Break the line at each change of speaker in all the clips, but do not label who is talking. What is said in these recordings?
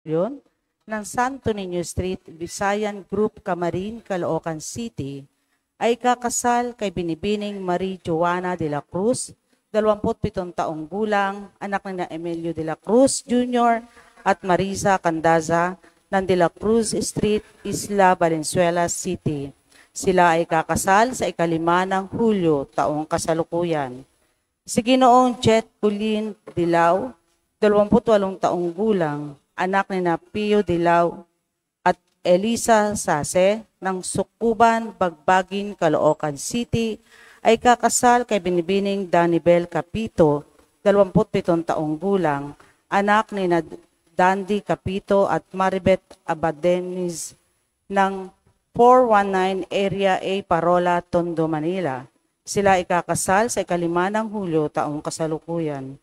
Yun, ng Santo Niño Street, Visayan Group, Camarin, Caloocan City, ay kakasal kay Binibining Marie Joana de la Cruz, 27 taong gulang, anak ni na Emilio de la Cruz Jr. at Marisa Candaza ng de la Cruz Street, Isla Valenzuela City. Sila ay kakasal sa 5 ng Hulyo, taong kasalukuyan. Si Ginoong Jet Culin Dilao, 28 taong gulang, anak ni na Pio Dilao at Elisa Sase ng Sukuban, Bagbagin, Caloocan City, ay kakasal kay Binibining Danibel Capito, 27 taong gulang, anak ni na Dandy Capito at Maribet Abadenis ng 419 Area A, Parola, Tondo, Manila. Sila ay kakasal sa 5 ng Hulyo, taong kasalukuyan.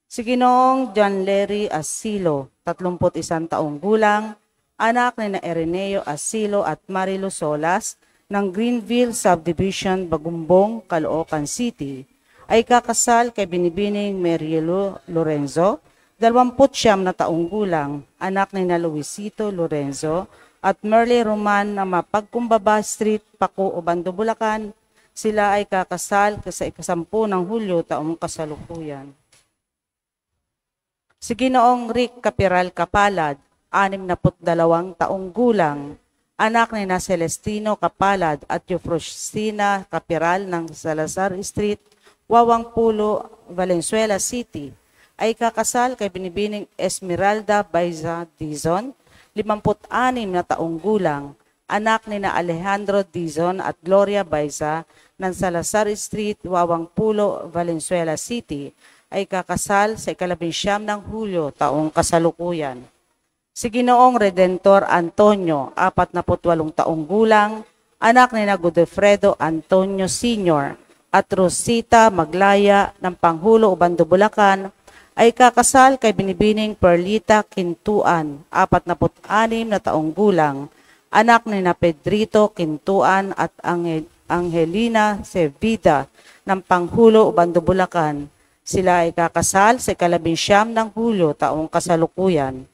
Si Ginoong John Larry Asilo, 31 taong gulang, anak ni na Ireneo Asilo at Marilu Solas ng Greenville Subdivision, Bagumbong, Caloocan City, ay kakasal kay Binibining Marielo Lorenzo, 29 na taong gulang, anak ni na Luisito Lorenzo at Merle Roman na Mapagkumbaba Street, Paco, Obando, Bulacan. Sila ay kakasal sa 10 ng Hulyo, taong kasalukuyan. Si Ginoong Rick Capiral Capalad, 62 taong gulang, anak ni na Celestino Capalad at Eufrosina Capiral ng Salazar Street, Wawangpulo, Valenzuela City, ay kakasal kay Binibining Esmeralda Baiza Dizon, 56 na taong gulang, anak ni na Alejandro Dizon at Gloria Baiza ng Salazar Street, Wawangpulo, Valenzuela City, ay kakasal sa 11 ng Hulyo, taong kasalukuyan. Si Ginoong Redentor Antonio, 48 taong gulang, anak ni na Godofredo Antonio Sr. at Rosita Maglaya ng Panghulo, Obando, Bulacan, ay kakasal kay Binibining Perlita Quintuan, 46 na taong gulang, anak ni na Pedrito Quintuan at Angelina Sevida ng Panghulo, Obando, Bulacan. Sila ay kakasal sa 11 ng Hulyo, taong kasalukuyan.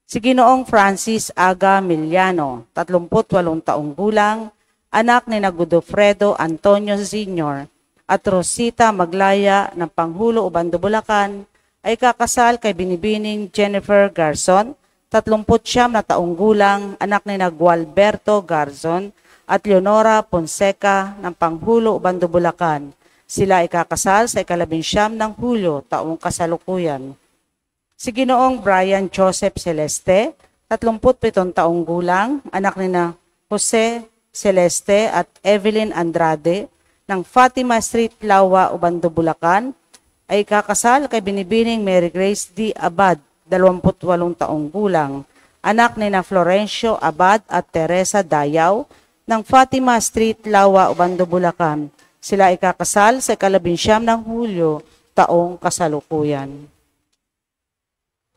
Si Ginoong Francis Aga Miliano, 38 taong gulang, anak ni na Godofredo Antonio Sr. at Rosita Maglaya ng Panghulo, Obando, Bulacan, ay kakasal kay Binibining Jennifer Garzon, 39 na taong gulang, anak ni na Gualberto Garzon at Leonora Ponseca ng Panghulo, Obando, Bulacan. Sila ay kakasal sa 11 ng Hulyo, taong kasalukuyan. Si Ginoong Brian Joseph Celeste, 37 taong gulang, anak ni na Jose Celeste at Evelyn Andrade ng Fatima Street, Lawa, Obando, Bulacan, ay kakasal kay Binibining Mary Grace D. Abad, 28 taong gulang, anak ni na Florencio Abad at Teresa Dayaw ng Fatima Street, Lawa, Obando, Bulacan. Sila ay kakasal sa 11 ng Hulyo, taong kasalukuyan.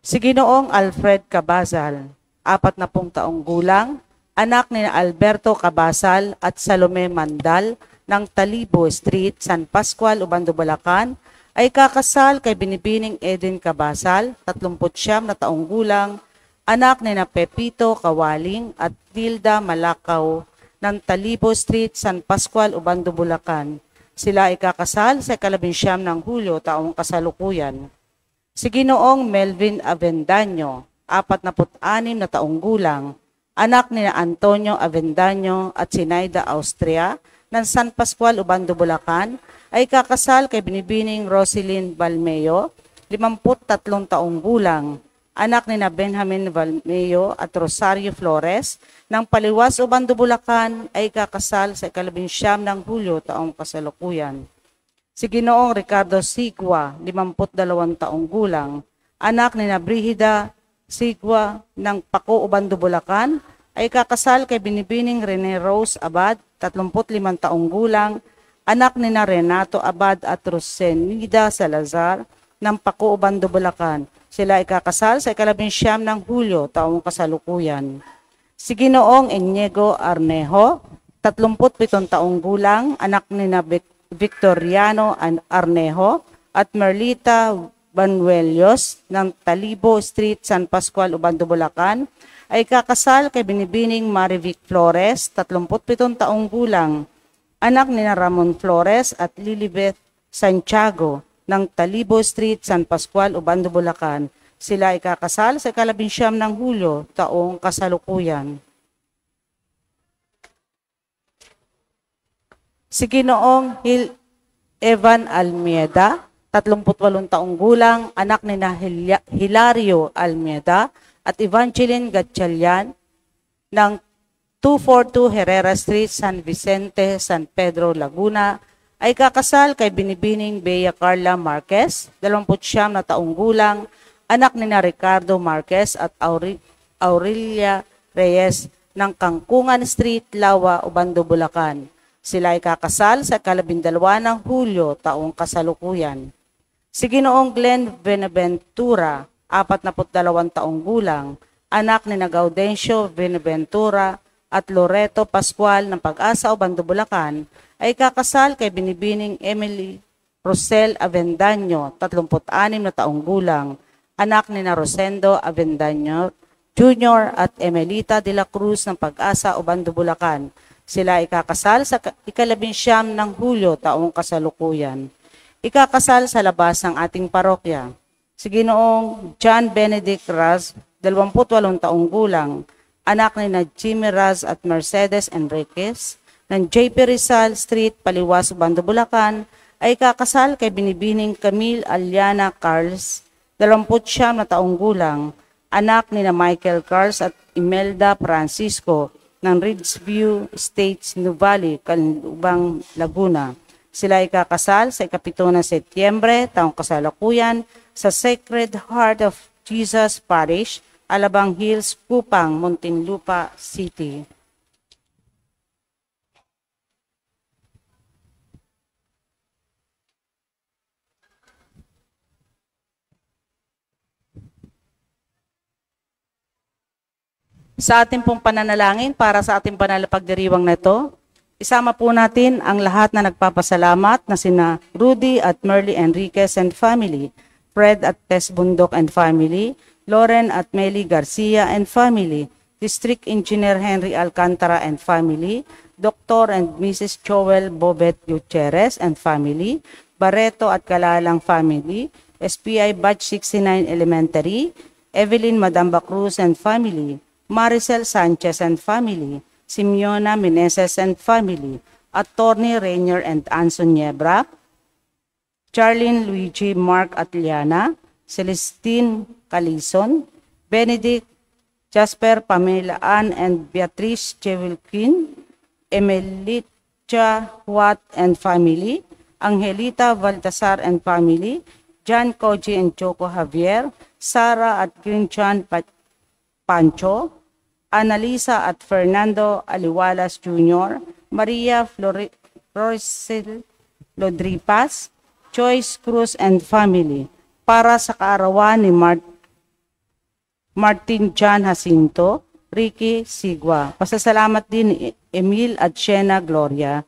Si Ginoong Alfred Cabazal, 40 taong gulang, anak ni Alberto Cabazal at Salome Mandal ng Talibo Street, San Pascual, Obando, Bulacan, ay kakasal kay Binibining Eden Cabazal, 39 na taong gulang, anak ni na Pepito Kawaling at Tilda Malakaw ng Talibo Street, San Pascual, Obando, Bulacan. Sila ay kakasal sa 11 ng Hulyo, taong kasalukuyan. Si Ginoong Melvin Avendaño, 46 na taong gulang, anak ni Antonio Avendaño at Sinaida Austria ng San Pascual, Obando, Bulacan, ay kakasal kay Binibining Roselyn Balmeo, 53 taong gulang, anak ni Benjamin Balmeo at Rosario Flores ng Paliwas, Obando, Bulacan, ay kakasal sa 11 ng Hulyo, taong kasalukuyan. Si Ginoong Ricardo Sigua, 52 taong gulang, anak ni Brigida Sigua ng Paco, Obando, Bulacan, ay kakasal kay Binibining Rene Rose Abad, 35 taong gulang, anak ni Renato Abad at Rosenida Salazar ng Paco, Obando, Bulacan. Sila ay kakasal sa 11 ng Hulyo, taong kasalukuyan. Si Ginoong Inigo Arnejo, 37 taong gulang, anak ni Victoriano Arnejo at Merlita Banuelios ng Talibo Street, San Pascual, Ubando, Bulacan ay kakasal kay Binibining Marivic Flores, 37 taong gulang, anak ni Ramon Flores at Lilibeth Santiago ng Talibo Street, San Pascual, Ubando, Bulacan. Sila ay kakasal sa 19 ng Hulyo, taong kasalukuyan. Si Ginoong Evan Almeida, 38 taong gulang, anak ni Hilario Almeida at Evangeline Gatchalian ng 242 Herrera Street, San Vicente, San Pedro, Laguna, ay kakasal kay Binibining Bea Carla Marquez, 29 na taong gulang, anak ni Ricardo Marquez at Aurelia Reyes ng Kangkungan Street, Lawa, Ubando, Bulacan. Sila ay kakasal sa 12 ng Hulyo, taong kasalukuyan. Si Ginoong Glenn Benaventura, 42 taong gulang, anak ni Gaudencio Benaventura at Loreto Pascual ng Pag-asa, Ubando, Bulacan, ay kakasal kay Binibining Emily Rosel Avendaño, 36 na taong gulang, anak ni Rosendo Avendaño Jr. at Emelita de la Cruz ng Pag-asa, Ubando, Bulacan. Sila ay kakasal sa 19 ng Hulyo, taong kasalukuyan. Ikakasal sa labas ng ating parokya. Si Ginoong John Benedict Raz, 28 taong gulang, anak ni Jimmy Raz at Mercedes Enriquez, ng JP Rizal Street, Paliwas, Ubando, Bulacan, ay kakasal kay Binibining Camille Aliana Carls, 29 na taong gulang, anak ni Michael Carls at Imelda Francisco, ng Ridgeview Estates, New Valley, Calubang, Laguna. Sila ay kakasal sa 7 ng Setyembre, taong kasalukuyan, sa Sacred Heart of Jesus Parish, Alabang Hills, Kupang, Muntinlupa City. Sa ating pong pananalangin para sa ating panalapagdiriwang na ito, isama po natin ang lahat na nagpapasalamat na sina Rudy at Merly Enriquez and family, Fred at Tess Bundok and family, Lauren at Meli Garcia and family, District Engineer Henry Alcantara and family, Dr. and Mrs. Joel Bobet Gutierrez and family, Barreto at Kalalang family, SPI Batch 69 Elementary, Evelyn Madamba Cruz and family, Maricel Sanchez and family, Simeona Meneses and family, Attorney Rainier and Anson Niebra, Charlene Luigi Mark Atliana, Celestine Calison, Benedict Jasper Pamela Ann and Beatrice Chewilkin, Emelicha Huat and family, Angelita Baltasar and family, John Koji and Choco Javier, Sara at Grinchon Pancho, Analisa at Fernando Aliwalas Jr., Maria Floricel Lodripas, Joyce Cruz and family, para sa kaarawan ni Martin John Jacinto, Ricky Sigua. Pasasalamat din ni Emil at Shena Gloria.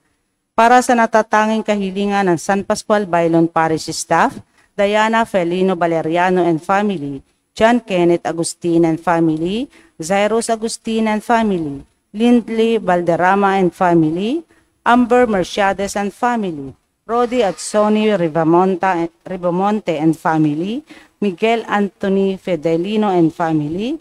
Para sa natatanging kahilingan ng San Pascual Bailon Parish Staff, Diana Felino Valeriano and family, John Kenneth Agustin and family, Zairos Agustin and family, Lindley Valderrama and family, Amber Merciades and family, Rodi at Sonny Ribamonte and family, Miguel Anthony Fedelino and family,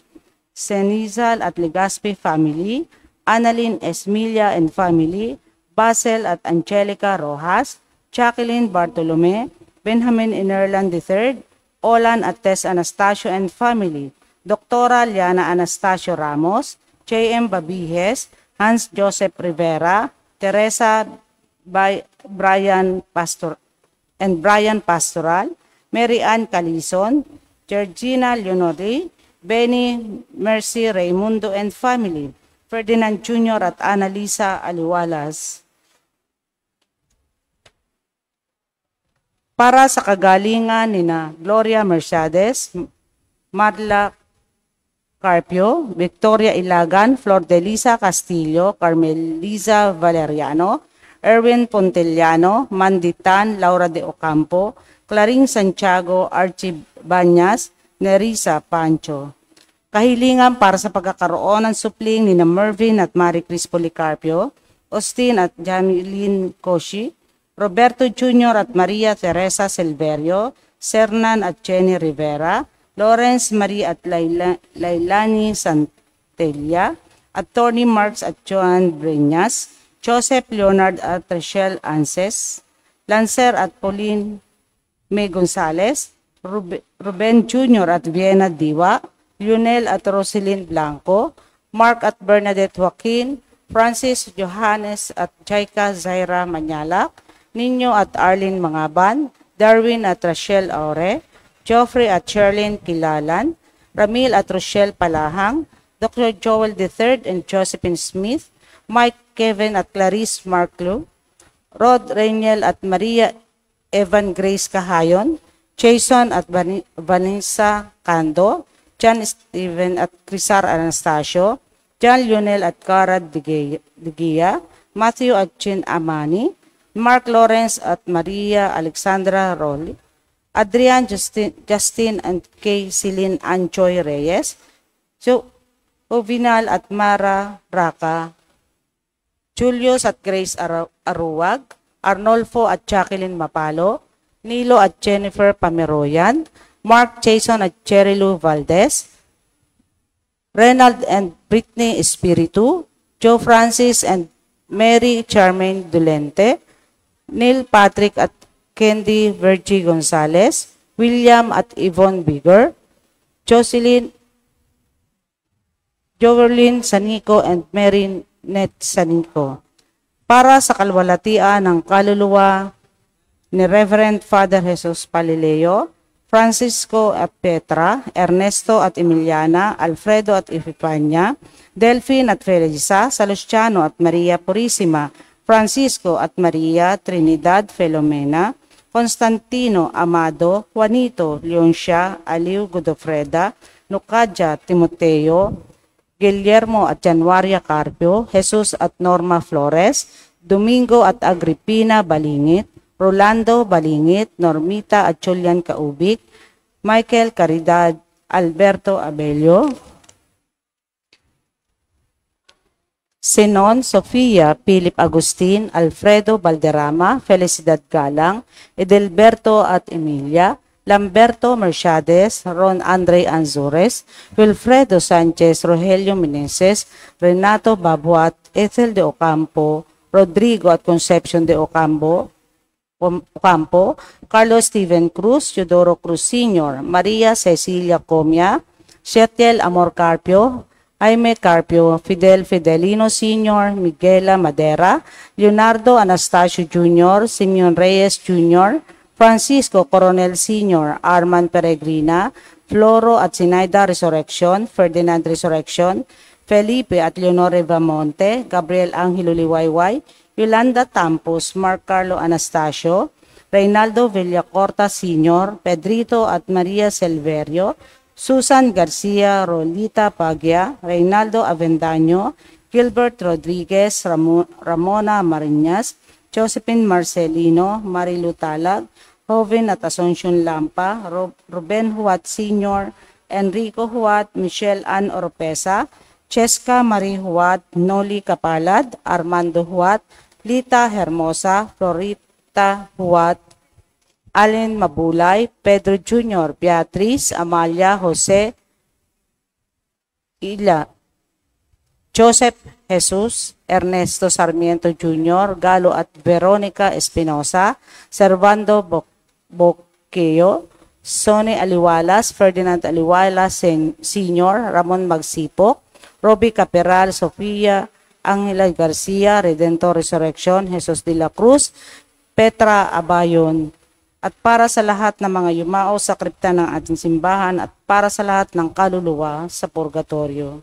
Senizal at Legaspi family, Annalyn Esmilia and family, Basel at Angelica Rojas, Jacqueline Bartolome, Benjamin Inerland III, Olan at Tess Anastasio and family, Doktora Liana Anastasio Ramos, J.M. Babihes, Hans Joseph Rivera, Teresa Brian Pastoral, Mary Ann Calison, Georgina Leonori, Benny Mercy Raimundo and family, Ferdinand Jr. at Annalisa Aliwalas. Para sa kagalingan ni Gloria Mercedes, Marla Carpio, Victoria Ilagan, Flor de Lisa Castillo, Carmeliza Valeriano, Erwin Pontellano, Manditan, Laura de Ocampo, Claring Santiago Archibanyas, Nerissa Pancho. Kahilingan para sa pagkakaroon ng supling ni Mervin at Marie Cris Policarpio, Austin at Jameline Coshi, Roberto Jr. at Maria Teresa Silverio, Sernan at Jenny Rivera, Lawrence Marie at Lailani Santella, Attorney Marks at Joan Breñas, Joseph Leonard at Rachel Anses, Lancer at Pauline May Gonzalez, Ruben Jr. at Vienna Diwa, Lionel at Roselyn Blanco, Mark at Bernadette Joaquin, Francis Johannes at Jaika Zaira Manyalak, Nino at Arlene Mangaban, Darwin at Rachel Aure, Geoffrey at Sherlyn Kilalan, Ramil at Rochelle Palahang, Dr. Joel III and Josephine Smith, Mike Kevin at Clarice Marclo, Rod Rainiel at Maria Evan Grace Kahayon, Jason at Vanessa Cando, John Steven at Crisar Anastasio, John Lionel at Cara Digia, Matthew at Chin Amani, Mark Lawrence at Maria Alexandra Rolly, Adrian Justin and Kay Celine Anchoy Reyes, Ovinal at Mara Raka, Julius at Grace Aruwag, Arnolfo at Jacqueline Mapalo, Nilo at Jennifer Pameroyan, Mark Jason at Cherry Lou Valdez, Renald and Britney Espiritu, Joe Francis and Mary Charmaine Dulente, Neil Patrick at Candy Virgie Gonzalez, William at Yvonne Bigger, Jocelyn Sanico and Mary Net Sanico. Para sa kalwalatian ng kaluluwa ni Reverend Father Jesus Palileo, Francisco at Petra, Ernesto at Emiliana, Alfredo at Ifipanya, Delphine at Felisa, Salustiano at Maria Purisima, Francisco at Maria Trinidad Filomena, Constantino Amado, Juanito Leoncia, Aliu Godofreda, Nucadia Timoteo, Guillermo at Januaria Carpio, Jesus at Norma Flores, Domingo at Agripina Balingit, Rolando Balingit, Normita at Julian Kaubik, Michael Caridad, Alberto Abelio, Sinon, Sofia, Philip Agustin, Alfredo Valderrama, Felicidad Galang, Edelberto at Emilia, Lamberto Mercedes, Ron Andre Anzures, Wilfredo Sanchez, Rogelio Meneses, Renato Babuat, Ethel de Ocampo, Rodrigo at Concepcion de Ocampo, Carlos Steven Cruz, Teodoro Cruz Sr., Maria Cecilia Comia, Shetiel Amor Carpio, Jaime Carpio, Fidel Fidelino Sr., Miguela Madera, Leonardo Anastasio Jr., Simeon Reyes Jr., Francisco Coronel Sr., Arman Peregrina, Floro at Sinaida Resurrection, Ferdinand Resurrection, Felipe at Leonore Vamonte, Gabriel Angelo Liwayway, Yolanda Tampos, Mark Carlo Anastasio, Reynaldo Villacorta Sr., Pedrito at Maria Silverio, Susan Garcia, Rolita Pagya, Reynaldo Avendaño, Gilbert Rodriguez, Ramona Marinas, Josephine Marcelino, Marilu Talag, Joven at Asuncion Lampa, Ruben Huat Sr., Enrico Huat, Michelle Ann Oropesa, Cheska Marie Huat, Noli Kapalad, Armando Huat, Lita Hermosa, Florita Huat, Allen Mabulay, Pedro Jr., Beatriz, Amalia Jose, Ila, Joseph Jesus, Ernesto Sarmiento Jr., Galo at Veronica Espinosa, Servando Boqueo, Sonny Aliwalas, Ferdinand Aliwalas Sr., Ramon Magsipok, Roby Caperal, Sofia Angela Garcia, Redentor Resurrection, Jesus de la Cruz, Petra Abayon, at para sa lahat ng mga yumao sa kripta ng ating simbahan at para sa lahat ng kaluluwa sa purgatorio.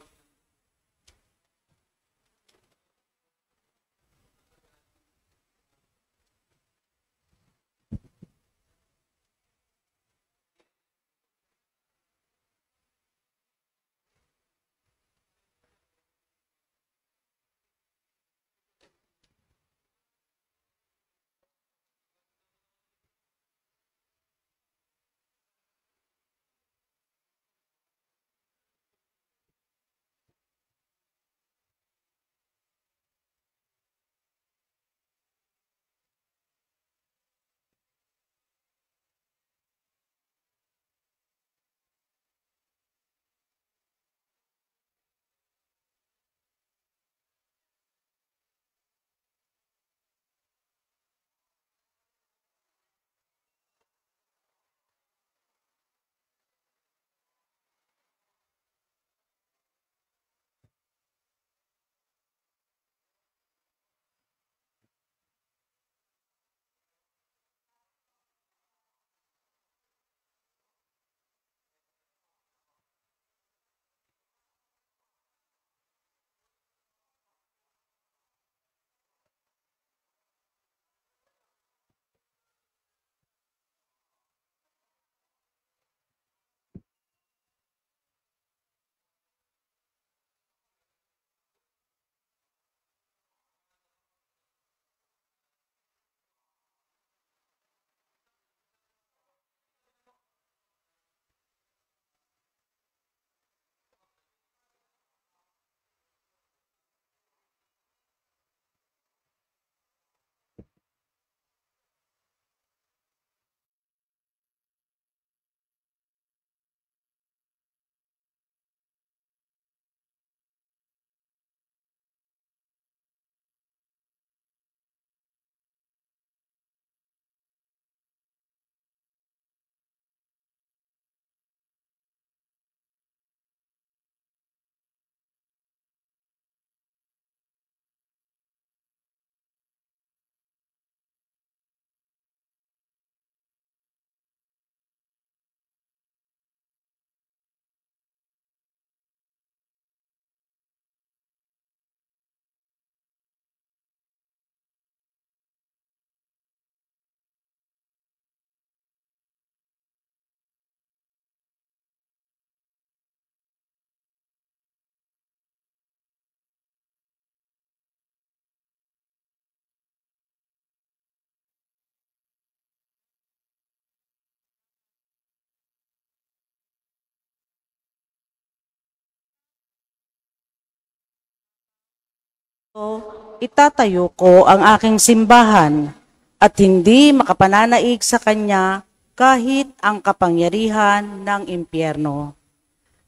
Itatayo ko ang aking simbahan at hindi makapananaig sa kanya kahit ang kapangyarihan ng impyerno.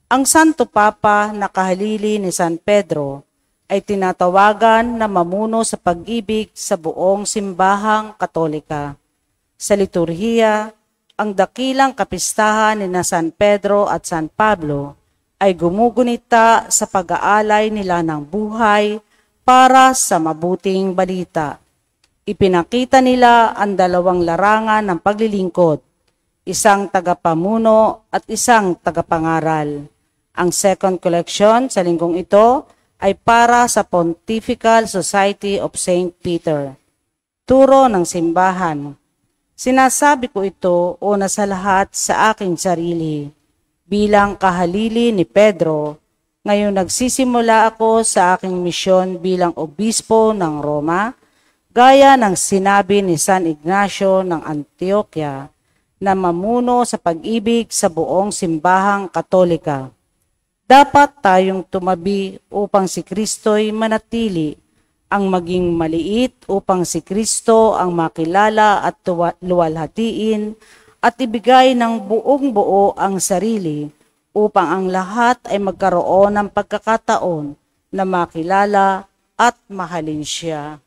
Ang Santo Papa na kahalili ni San Pedro ay tinatawagan na mamuno sa pag-ibig sa buong simbahang Katolika. Sa liturhiya, ang dakilang kapistahan ni na San Pedro at San Pablo ay gumugunita sa pag-aalay nila ng buhay para sa mabuting balita. Ipinakita nila ang dalawang larangan ng paglilingkod, isang tagapamuno at isang tagapangaral. Ang second collection sa linggong ito ay para sa Pontifical Society of St. Peter. Turo ng simbahan. Sinasabi ko ito una sa lahat sa aking sarili. Bilang kahalili ni Pedro, ngayon nagsisimula ako sa aking misyon bilang obispo ng Roma, gaya ng sinabi ni San Ignacio ng Antioquia na mamuno sa pag-ibig sa buong simbahang Katolika. Dapat tayong tumabi upang si Kristo'y manatili, ang maging maliit upang si Kristo ang makilala at luwalhatiin at ibigay ng buong buo ang sarili upang ang lahat ay magkaroon ng pagkakataon na makilala at mahalin siya.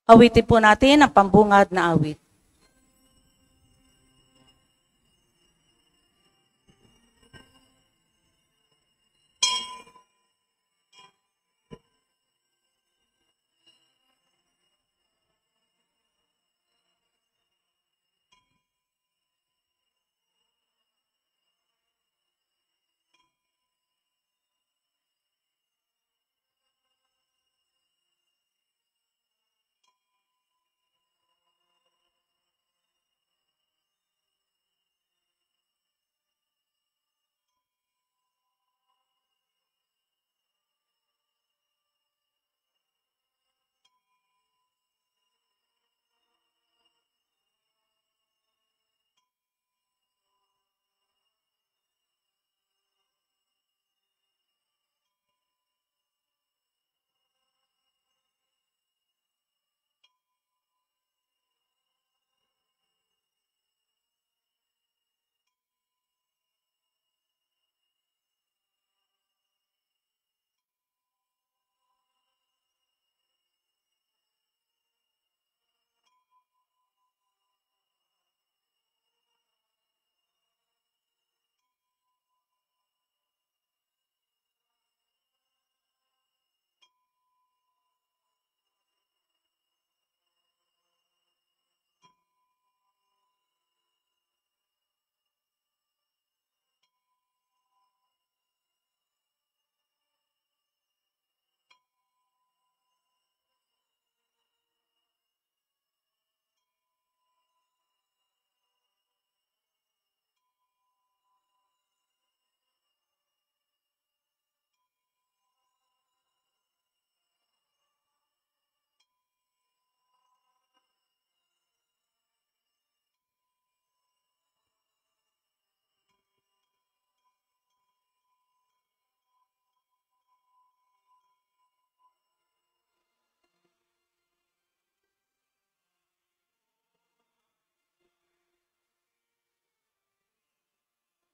Awitin po natin ang pambungad na awit.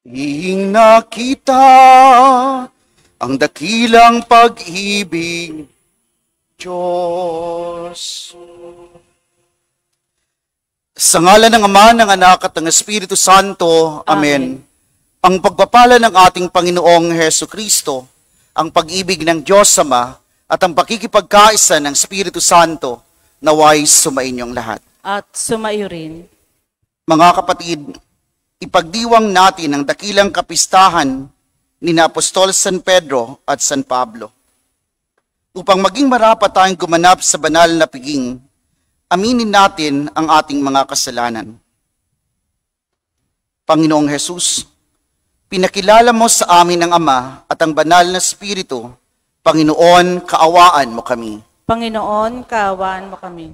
Iying nakita ang dakilang pag-ibig, Diyos. Sa ngalan ng Ama, ng Anak at ng Espiritu Santo, Amen. Ang pagpapala ng ating Panginoong Hesu Kristo, ang pag-ibig ng Diyos Ama, at ang pakikipagkaisa ng Espiritu Santo, naway sumainyong lahat.
At sumayo rin.
Mga kapatid, ipagdiwang natin ang dakilang kapistahan ni na Apostol San Pedro at San Pablo. Upang maging marapat tayong gumanap sa banal na piging, aminin natin ang ating mga kasalanan. Panginoong Hesus, pinakilala mo sa amin ang Ama at ang banal na Espiritu. Panginoon, kaawaan mo kami.
Panginoon, kaawaan mo kami.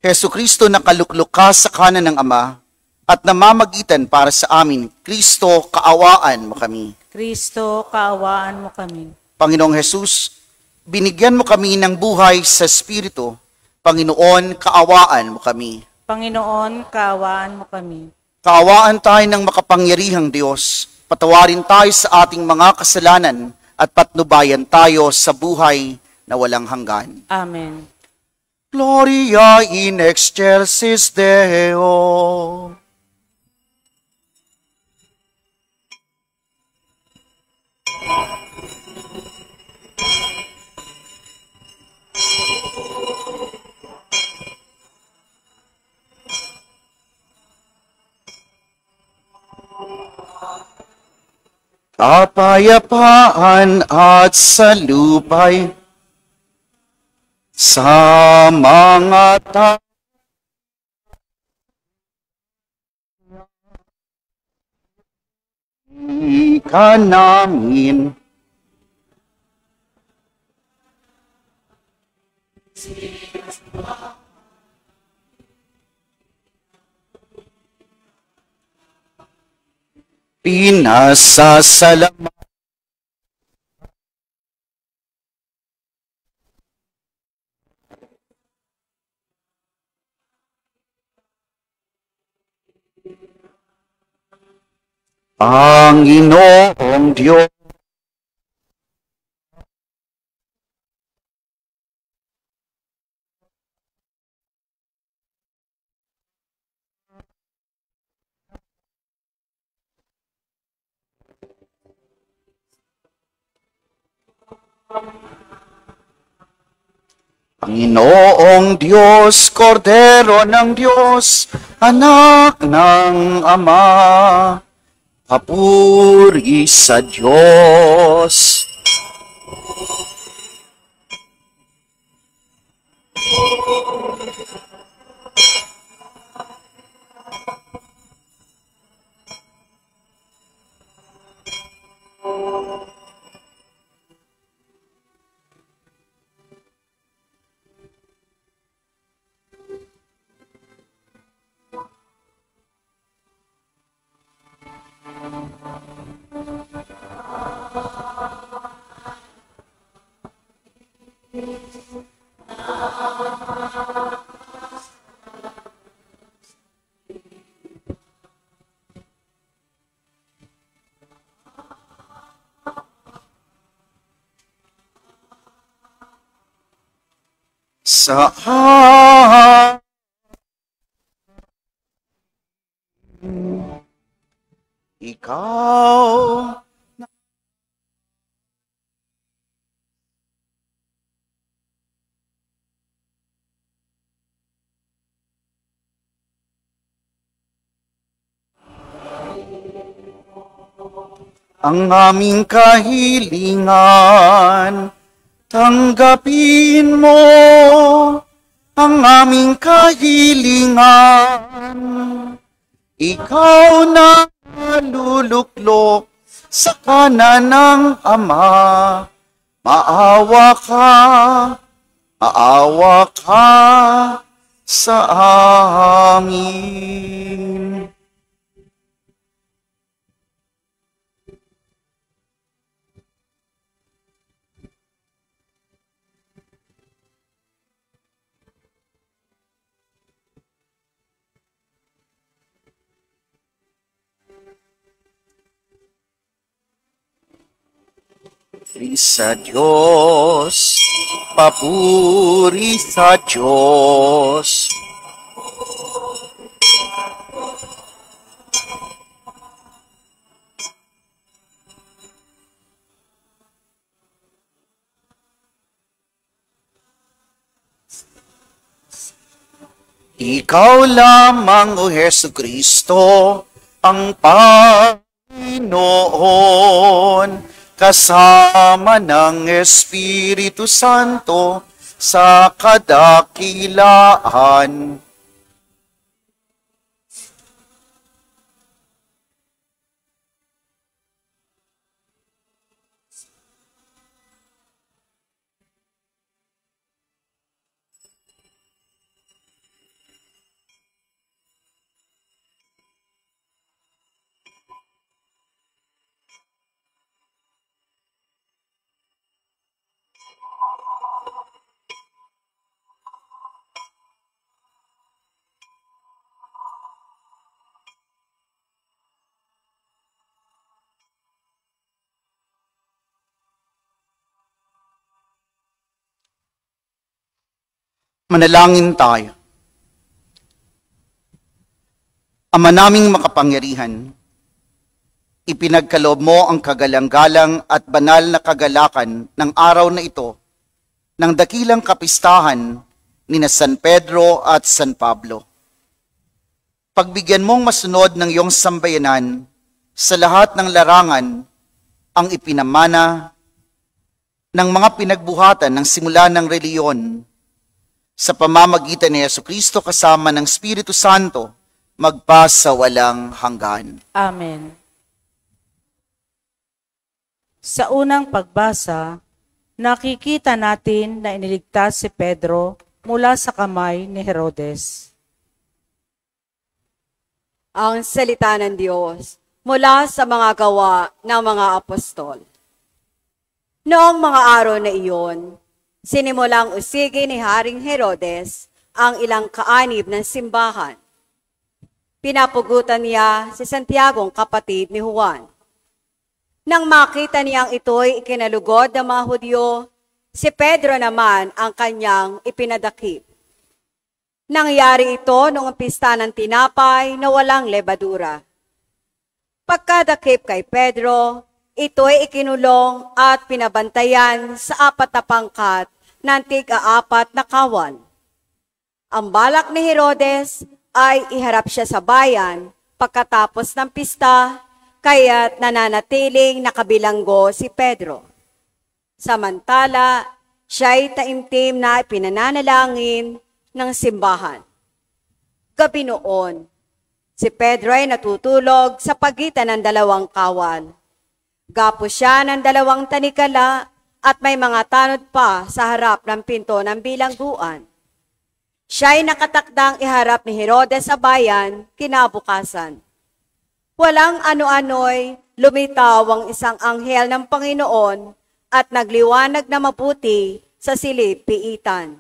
Hesu Kristo, nakaluklok ka sa kanan ng Ama at namamagitan para sa amin. Kristo, kaawaan mo kami.
Kristo, kaawaan mo kami.
Panginoong Hesus, binigyan mo kami ng buhay sa Espiritu. Panginoon, kaawaan mo kami.
Panginoon, kaawaan mo kami.
Kaawaan tayo ng makapangyarihang Diyos. Patawarin tayo sa ating mga kasalanan at patnubayan tayo sa buhay na walang hanggan.
Amen.
Gloria in excelsis Deo. Kapayapaan at salupay sa mga tao. Ka namin. Pinasasalamat. Panginoong Diyos, Panginoong Diyos, Kordero ng Diyos, Anak ng Ama, papuri sa Diyos. Sa ikaw ang aming kahilingan, tanggapin mo ang aming kahilingan. Ikaw na luluklok sa kanan ng Ama, maawa ka sa amin. Papuri sa Diyos, papuri sa Diyos. Ikaw lamang, O Hesu Kristo, ang Panginoon, kasama ng Espiritu Santo sa kadakilaan. Manalangin tayo. Ama naming makapangyarihan, ipinagkaloob mo ang kagalang-galang at banal na kagalakan ng araw na ito ng dakilang kapistahan ni na San Pedro at San Pablo. Pagbigyan mong masunod ng iyong sambayanan sa lahat ng larangan ang ipinamana ng mga pinagbuhatan ng simula ng reliyon sa pamamagitan ni Jesucristo kasama ng Espiritu Santo, magpa sa walang hanggan.
Amen. Sa unang pagbasa, nakikita natin na iniligtas si Pedro mula sa kamay ni Herodes.
Ang salita ng Diyos mula sa mga gawa ng mga apostol. Noong mga araw na iyon, sinimulang usigi ni Haring Herodes ang ilang kaanib ng simbahan. Pinapugutan niya si Santiagong kapatid ni Juan. Nang makita niyang ito'y ikinalugod ng mga Hudyo, si Pedro naman ang kanyang ipinadakip. Nangyari ito noong pista ng tinapay na walang lebadura. Pagkadakip kay Pedro, ito'y ikinulong at pinabantayan sa 4 na pangkat ng tig-4 na kawan. Ang balak ni Herodes ay iharap siya sa bayan pagkatapos ng pista, kaya't nananatiling nakabilanggo si Pedro. Samantala, siya'y taimtim na ipinananalangin ng simbahan. Gabi noon, si Pedro ay natutulog sa pagitan ng 2 kawan. Gapo siya ng 2 tanikala at may mga tanod pa sa harap ng pinto ng bilangguan. Siya'y nakatakdang iharap ni Herodes sa bayan kinabukasan. Walang ano-ano'y lumitaw ang isang anghel ng Panginoon at nagliwanag na mabuti sa silid-piitan.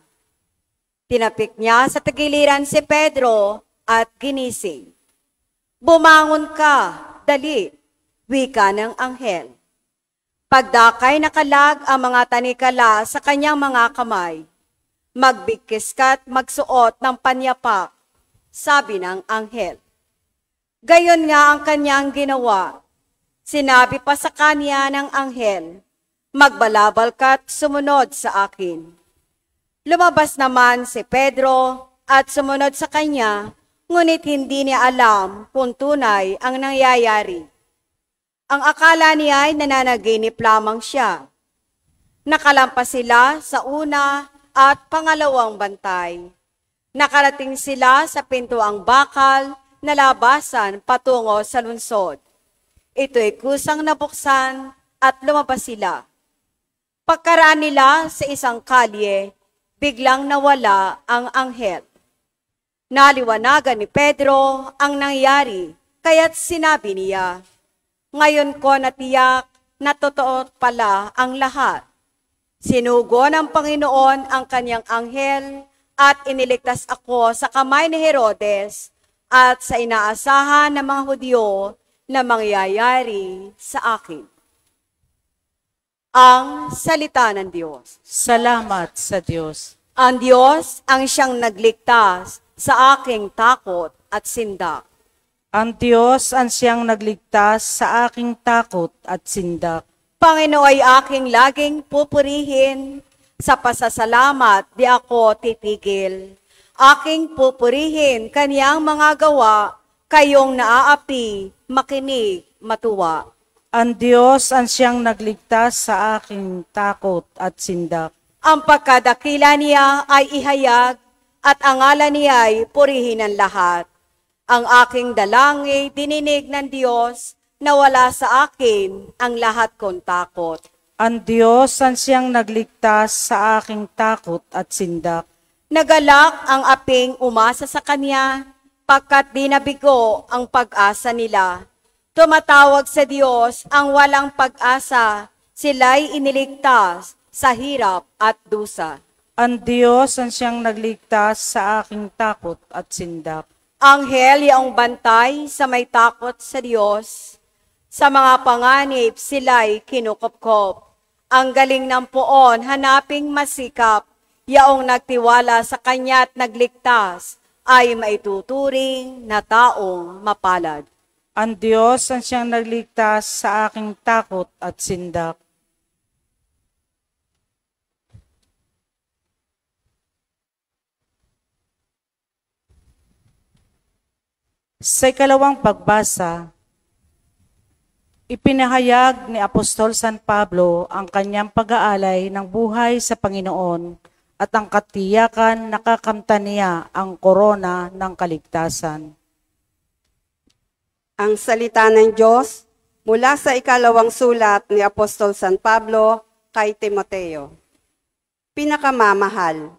Tinapik niya sa tagiliran si Pedro at ginising. "Bumangon ka, dali," wika ng anghel. Pagdakay nakalag ang mga tanikala sa kanyang mga kamay. "Magbigkis ka't magsuot ng panyapak," sabi ng anghel. Gayon nga ang kanyang ginawa. Sinabi pa sa kanya ng anghel, "Magbalabal ka't sumunod sa akin." Lumabas naman si Pedro at sumunod sa kanya, ngunit hindi niya alam kung tunay ang nangyayari. Ang akala niya ay nananaginip lamang siya. Nakalampas sila sa una at pangalawang bantay. Nakarating sila sa pintuang bakal na labasan patungo sa lungsod. Ito'y kusang nabuksan at lumabas sila. Pagkaraan nila sa isang kalye, biglang nawala ang anghel. Naliwanagan ni Pedro ang nangyari, kaya't sinabi niya, "Ngayon ko natiyak na totoo pala ang lahat. Sinugo ng Panginoon ang kanyang anghel at iniligtas ako sa kamay ni Herodes at sa inaasahan ng mga Hudyo na mangyayari sa akin." Ang salita ng Diyos.
Salamat sa Diyos.
Ang Diyos ang siyang nagligtas sa aking takot at sindak.
Ang Diyos ang siyang nagligtas sa aking takot at sindak.
Panginoon ay aking laging pupurihin. Sa pasasalamat di ako titigil. Aking pupurihin kaniyang mga gawa, kayong naaapi, makinig, matuwa.
Ang Diyos ang siyang nagligtas sa aking takot at sindak.
Ang pagkadakila niya ay ihayag at ang ngalan niya ay purihin ng lahat. Ang aking dalangin dininig ng Diyos na wala sa akin ang lahat kong takot.
Ang Diyos ang siyang nagligtas sa aking takot at sindak.
Nagalak ang aping umasa sa Kanya, pagkat di nabigo ang pag-asa nila. Tumatawag sa Diyos ang walang pag-asa, sila'y iniligtas sa hirap at dusa.
Ang Diyos ang siyang nagligtas sa aking takot at sindak.
Anghel yaong bantay sa may takot sa Diyos. Sa mga panganib sila'y kinukopkop. Ang galing ng poon hanaping masikap. Yaong nagtiwala sa Kanya't nagligtas ay maituturing na taong mapalad.
Ang Diyos ang siyang nagligtas sa aking takot at sindak. Sa ikalawang pagbasa, ipinahayag ni Apostol San Pablo ang kanyang pag-aalay ng buhay sa Panginoon at ang katiyakan nakakamtan niya ang korona ng kaligtasan.
Ang salita ng Diyos mula sa ikalawang sulat ni Apostol San Pablo kay Timoteo. Pinakamamahal,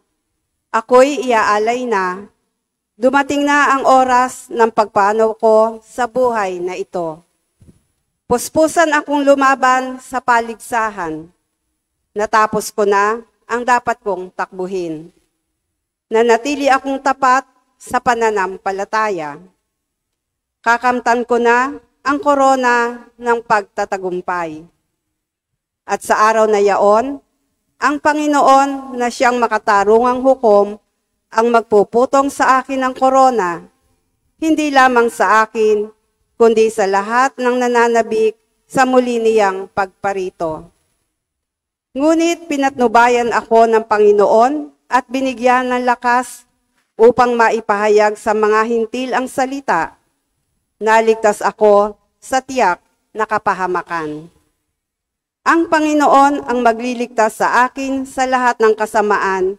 ako'y iaalay na, dumating na ang oras ng pagpanaw ko sa buhay na ito. Puspusan akong lumaban sa paligsahan. Natapos ko na ang dapat kong takbuhin. Nanatili akong tapat sa pananampalataya. Kakamtan ko na ang korona ng pagtatagumpay. At sa araw na yaon, ang Panginoon na siyang makatarungang hukom ang magpuputong sa akin ng korona, hindi lamang sa akin, kundi sa lahat ng nananabik sa muli niyang pagparito. Ngunit pinatnubayan ako ng Panginoon at binigyan ng lakas upang maipahayag sa mga hintil ang salita. Naligtas ako sa tiyak na kapahamakan. Ang Panginoon ang magliligtas sa akin sa lahat ng kasamaan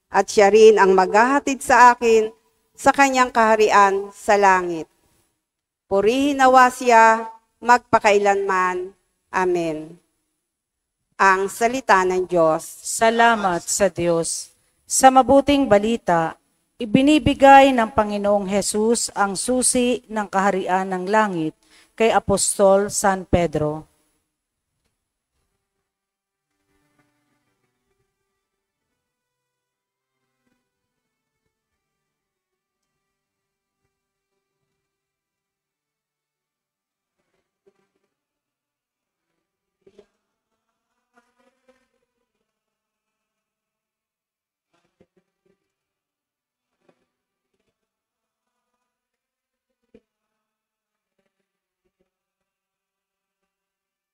at siya rin ang maghahatid sa akin sa kanyang kaharian sa langit. Purihin nawa siya magpakailanman. Amen. Ang salita ng Diyos.
Salamat sa Diyos. Sa mabuting balita, ibinibigay ng Panginoong Hesus ang susi ng kaharian ng langit kay Apostol San Pedro.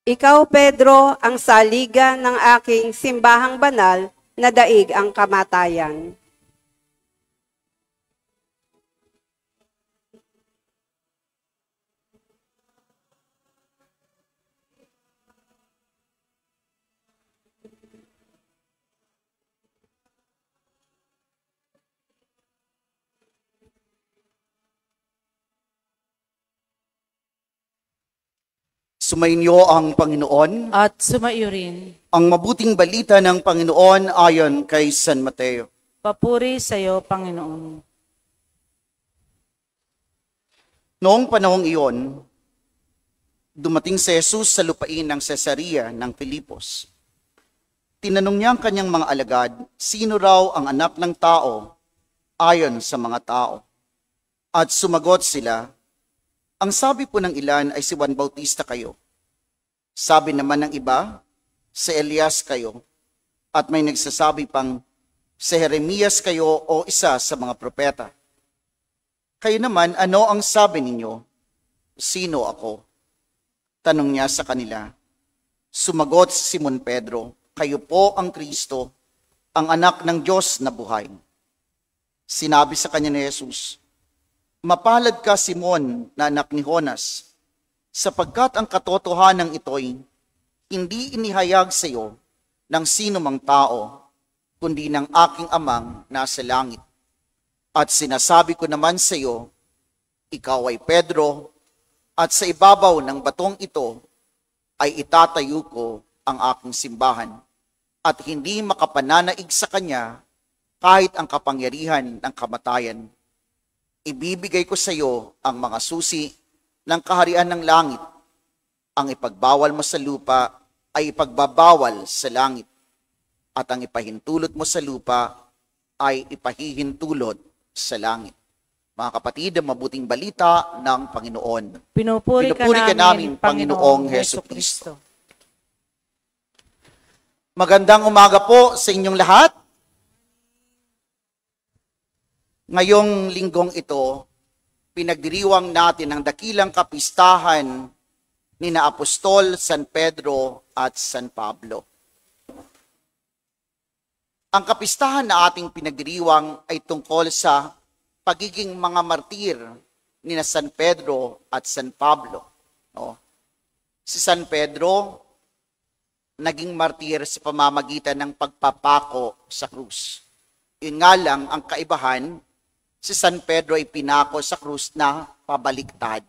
Ikaw, Pedro, ang saligan ng aking simbahang banal na daig ang kamatayan.
Sumainyo ang Panginoon,
At sumaiyo rin,
ang mabuting balita ng Panginoon ayon kay San Mateo.
papuri sa iyo, Panginoon.
Noong panahong iyon, dumating si Jesus sa lupain ng Cesarea ng Filipos. Tinanong niya ang kanyang mga alagad, sino raw ang anak ng tao ayon sa mga tao? At sumagot sila, ang sabi po ng ilan ay si Juan Bautista kayo. Sabi naman ng iba, si Elias kayo, at may nagsasabi pang si Jeremias kayo o isa sa mga propeta. Kayo naman, ano ang sabi ninyo? Sino ako? Tanong niya sa kanila. Sumagot si Simon Pedro, kayo po ang Kristo, ang anak ng Diyos na buhay. Sinabi sa kanya ni Jesus, mapalad ka, Simon, na anak ni Jonas, sapagkat ang katotohanan ito'y hindi inihayag sa iyo ng sino mang tao, kundi ng aking amang nasa langit. At sinasabi ko naman sa iyo, ikaw ay Pedro, at sa ibabaw ng batong ito ay itatayo ko ang aking simbahan, at hindi makapananaig sa kanya kahit ang kapangyarihan ng kamatayan. Ibibigay ko sa iyo ang mga susi ng kaharian ng langit. Ang ipagbawal mo sa lupa ay ipagbabawal sa langit, at ang ipahintulot mo sa lupa ay ipahihintulot sa langit. Mga kapatid, ang mabuting balita ng Panginoon.
Pinupuri ka namin, Panginoong Hesukristo.
Magandang umaga po sa inyong lahat. Ngayong linggong ito, pinagdiriwang natin ang dakilang kapistahan ni na Apostol San Pedro at San Pablo. Ang kapistahan na ating pinagdiriwang ay tungkol sa pagiging mga martir ni na San Pedro at San Pablo. No? Si San Pedro, naging martir sa pamamagitan ng pagpapako sa krus. Yun nga lang, ang kaibahan, si San Pedro ay pinako sa krus na pabaliktad.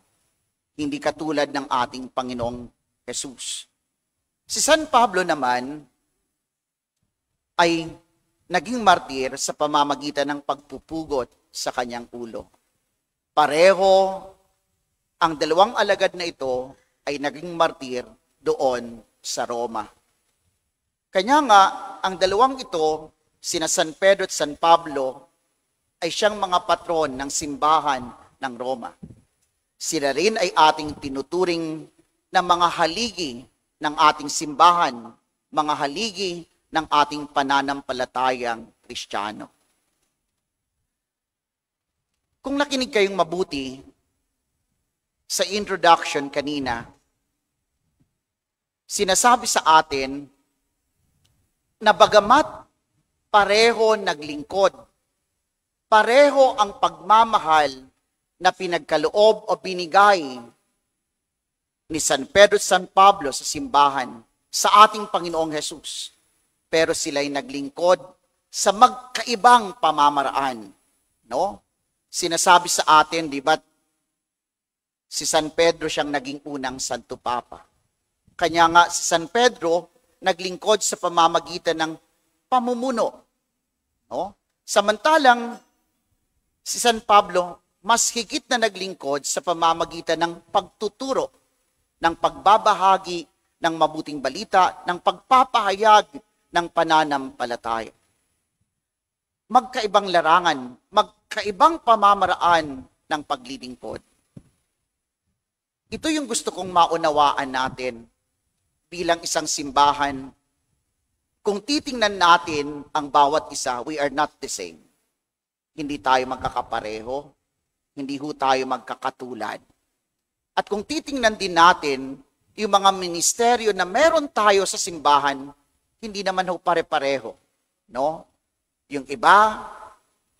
Hindi katulad ng ating Panginoong Jesus. Si San Pablo naman ay naging martir sa pamamagitan ng pagpupugot sa kanyang ulo. Pareho, ang dalawang alagad na ito ay naging martir doon sa Roma. Kanya nga, ang dalawang ito, sina San Pedro at San Pablo, ay siyang mga patron ng simbahan ng Roma. Sila rin ay ating tinuturing na mga haligi ng ating simbahan, mga haligi ng ating pananampalatayang Kristiyano. Kung nakinig kayong mabuti sa introduction kanina, sinasabi sa atin na bagamat pareho naglingkod, pareho ang pagmamahal na pinagkaloob o binigay ni San Pedro at San Pablo sa simbahan sa ating Panginoong Jesus. Pero sila'y naglingkod sa magkaibang pamamaraan. No? Sinasabi sa atin, di ba, si San Pedro siyang naging unang Santo Papa. Kanya nga si San Pedro naglingkod sa pamamagitan ng pamumuno. No? Samantalang si San Pablo mas higit na naglingkod sa pamamagitan ng pagtuturo, ng pagbabahagi ng mabuting balita, ng pagpapahayag ng pananampalataya. Magkaibang larangan, magkaibang pamamaraan ng paglilingkod. Ito yung gusto kong maunawaan natin bilang isang simbahan. Kung titingnan natin ang bawat isa, we are not the same. Hindi tayo magkakapareho, hindi ho tayo magkakatulad. At kung titingnan din natin yung mga ministeryo na meron tayo sa simbahan, hindi naman ho pare-pareho. No? Yung iba,